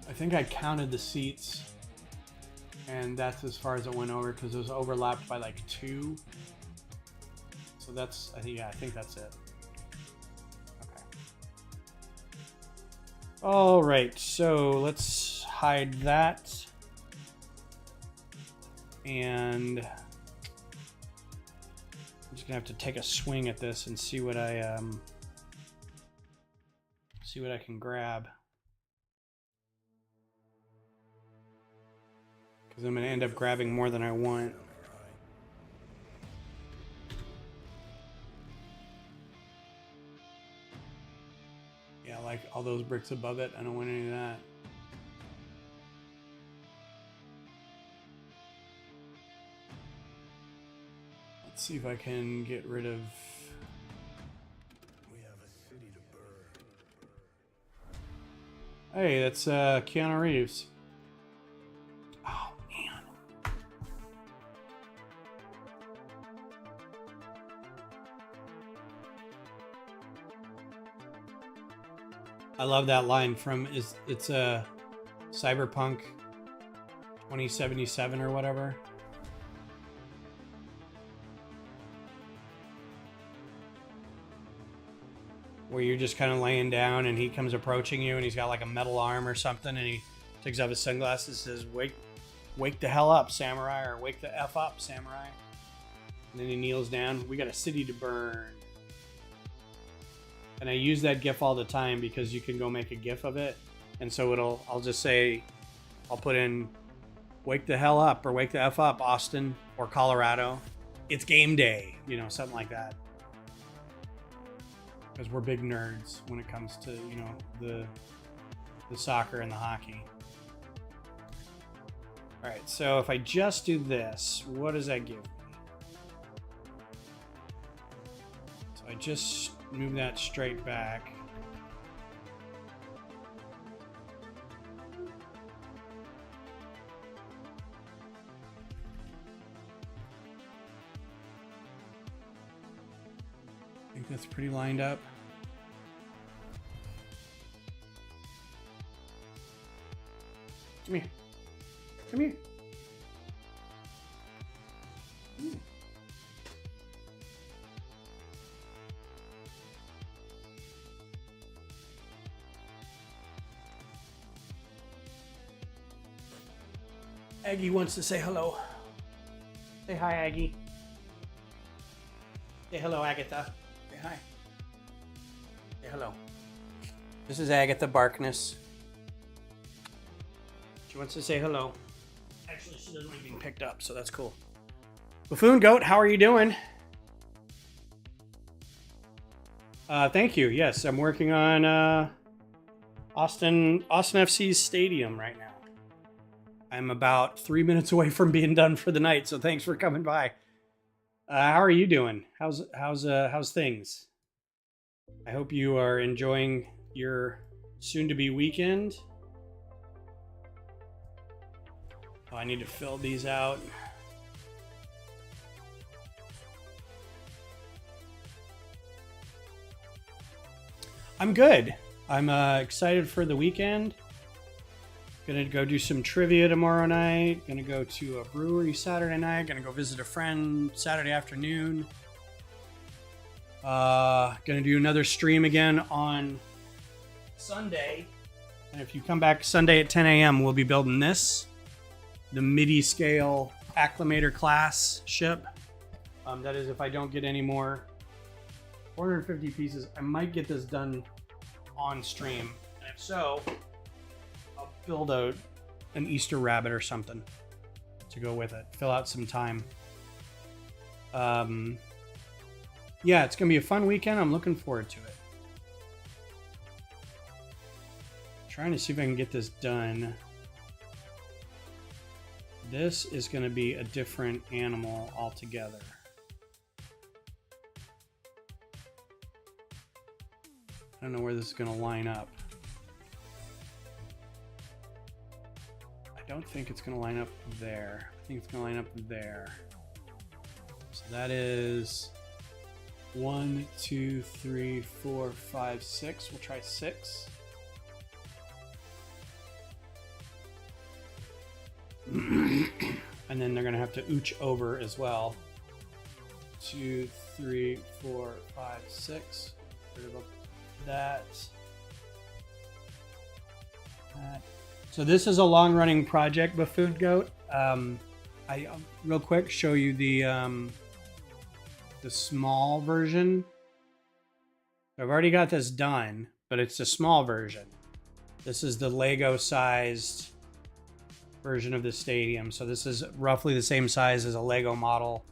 I think I counted the seats, and that's as far as it went over because it was overlapped by like 2. So that's, I think that's it. Okay. All right, so let's hide that. And I'm just gonna have to take a swing at this and see what I can grab. Because I'm going to end up grabbing more than I want. Yeah, like all those bricks above it. I don't want any of that. Let's see if I can get rid of... We have a city to burn. Hey, that's Keanu Reeves. I love that line from it's a Cyberpunk 2077 or whatever. Where you're just kind of laying down and he comes approaching you and he's got like a metal arm or something and he takes off his sunglasses and says, wake the hell up, samurai, or wake the F up, samurai. And then he kneels down. We got a city to burn. And I use that GIF all the time because you can go make a GIF of it. And so I'll just say, I'll put in, wake the hell up or wake the F up, Austin or Colorado. It's game day, you know, something like that. Because we're big nerds when it comes to, you know, the soccer and the hockey. All right, so if I just do this, what does that give me? So I just move that straight back. I think that's pretty lined up. Come here. Come here. Aggie wants to say hello. Say hi, Aggie. Say hello, Agatha. Say hi. Say hello. This is Agatha Barkness. She wants to say hello. Actually, she doesn't like being picked up, so that's cool. Buffoon Goat, how are you doing? Thank you. Yes, I'm working on Austin FC's stadium right now. I'm about 3 minutes away from being done for the night, so thanks for coming by. How are you doing? How's things? I hope you are enjoying your soon-to-be weekend. Oh, I need to fill these out. I'm good. I'm excited for the weekend. Gonna go do some trivia tomorrow night. Gonna go to a brewery Saturday night. Gonna go visit a friend Saturday afternoon. Gonna do another stream again on Sunday. And if you come back Sunday at 10 a.m., we'll be building this. The MIDI scale acclimator class ship. That is if I don't get any more 450 pieces. I might get this done on stream. And if so, I'll build an Easter rabbit or something to go with it. Fill out some time. Yeah, it's going to be a fun weekend. I'm looking forward to it. Trying to see if I can get this done. This is going to be a different animal altogether. I don't know where this is going to line up. I don't think it's going to line up there. I think it's going to line up there. So that is 1, 2, 3, 4, 5, 6. We'll try 6. And then they're going to have to ooch over as well. 2, 3, 4, 5, 6. That. So this is a long-running project, Buffoon Goat. I real quick show you the small version. I've already got this done, but it's a small version. This is the Lego-sized version of the stadium. So this is roughly the same size as a Lego model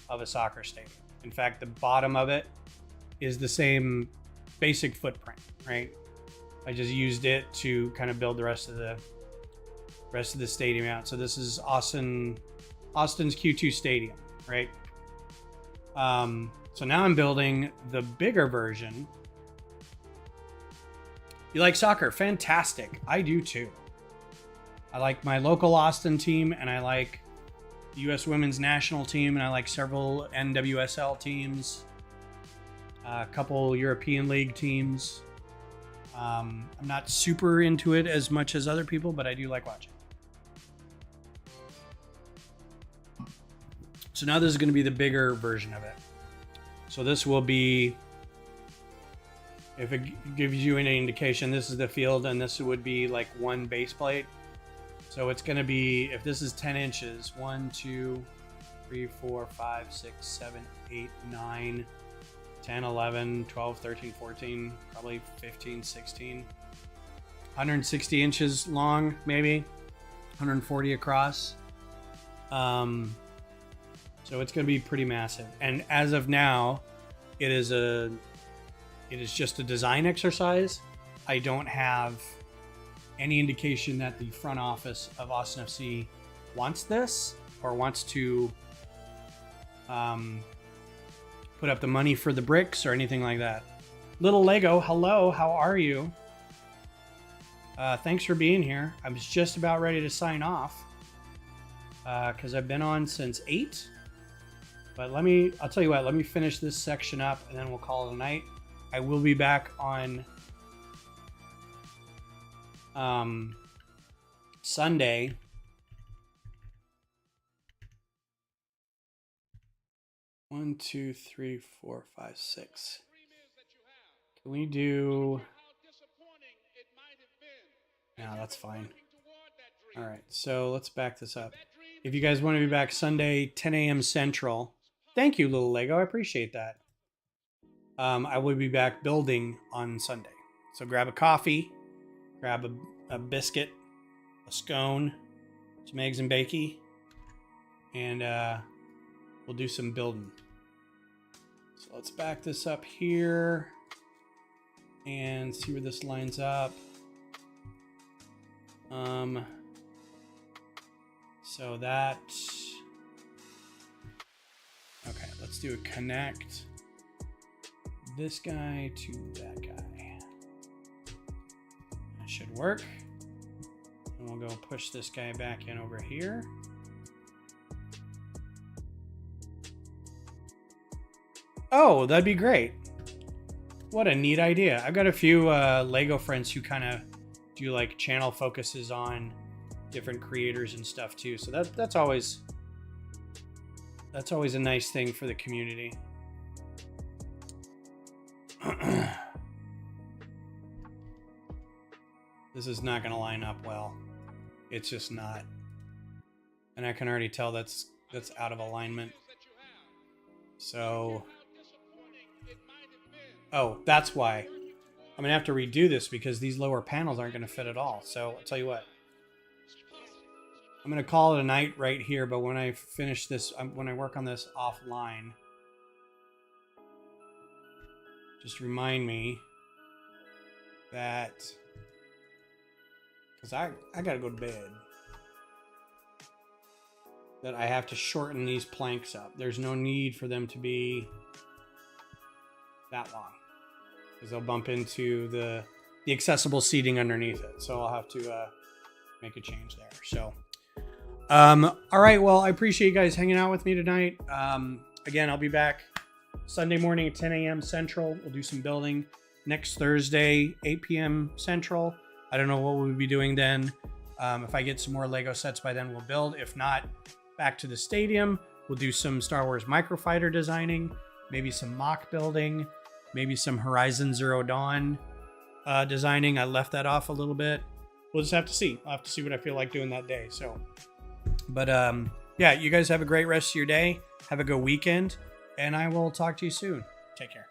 of a soccer stadium. In fact, the bottom of it is the same basic footprint, right? I just used it to kind of build the rest of the stadium out. So this is Austin's Q2 stadium, right? So now I'm building the bigger version. You like soccer? Fantastic. I do too. I like my local Austin team, and I like the U.S. Women's National Team, and I like several NWSL teams, a couple European League teams. I'm not super into it as much as other people, but I do like watching. So now this is going to be the bigger version of it. So this will be, if it gives you any indication, this is the field, and this would be like one base plate. So it's going to be, if this is 10 inches, 1, 2, 3, 4, 5, 6, 7, 8, 9, 10, 11, 12, 13, 14, probably 15, 16, 160 inches long, maybe 140 across. So it's going to be pretty massive. And as of now, it is just a design exercise. I don't have any indication that the front office of Austin FC wants this or wants to put up the money for the bricks or anything like that. Little Lego, hello, how are you? Thanks for being here. I was just about ready to sign off because I've been on since 8. But I'll tell you what, let me finish this section up and then we'll call it a night. I will be back on Sunday. One, 2, 3, 4, 5, 6. Can we do? No, that's fine. All right, so let's back this up. if you guys want to be back Sunday, 10 a.m. Central, thank you, little Lego. I appreciate that. I will be back building on Sunday. So grab a coffee, grab a biscuit, a scone, some eggs and bakey, and we'll do some building. So let's back this up here and see where this lines up. So that, okay, let's do a connect this guy to that guy. That should work. And we'll go push this guy back in over here. Oh, that'd be great. What a neat idea. I've got a few Lego friends who kind of do like channel focuses on different creators and stuff too. So that's always a nice thing for the community. This is not going to line up well. It's just not. And I can already tell that's out of alignment. So, oh, that's why. I'm going to have to redo this because these lower panels aren't going to fit at all. So I'll tell you what. I'm going to call it a night right here, but when I finish this, when I work on this offline, just remind me that, because I got to go to bed, that I have to shorten these planks up. There's no need for them to be that long, because they'll bump into the accessible seating underneath it. So I'll have to make a change there. So, all right. Well, I appreciate you guys hanging out with me tonight. Again, I'll be back Sunday morning at 10 a.m. Central. We'll do some building. Next Thursday, 8 p.m. Central. I don't know what we'll be doing then. If I get some more Lego sets by then, we'll build. If not, back to the stadium. We'll do some Star Wars Microfighter designing, maybe some MOC building, maybe some Horizon Zero Dawn designing. I left that off a little bit. We'll just have to see. I'll have to see what I feel like doing that day. So, but yeah, you guys have a great rest of your day. Have a good weekend, and I will talk to you soon. Take care.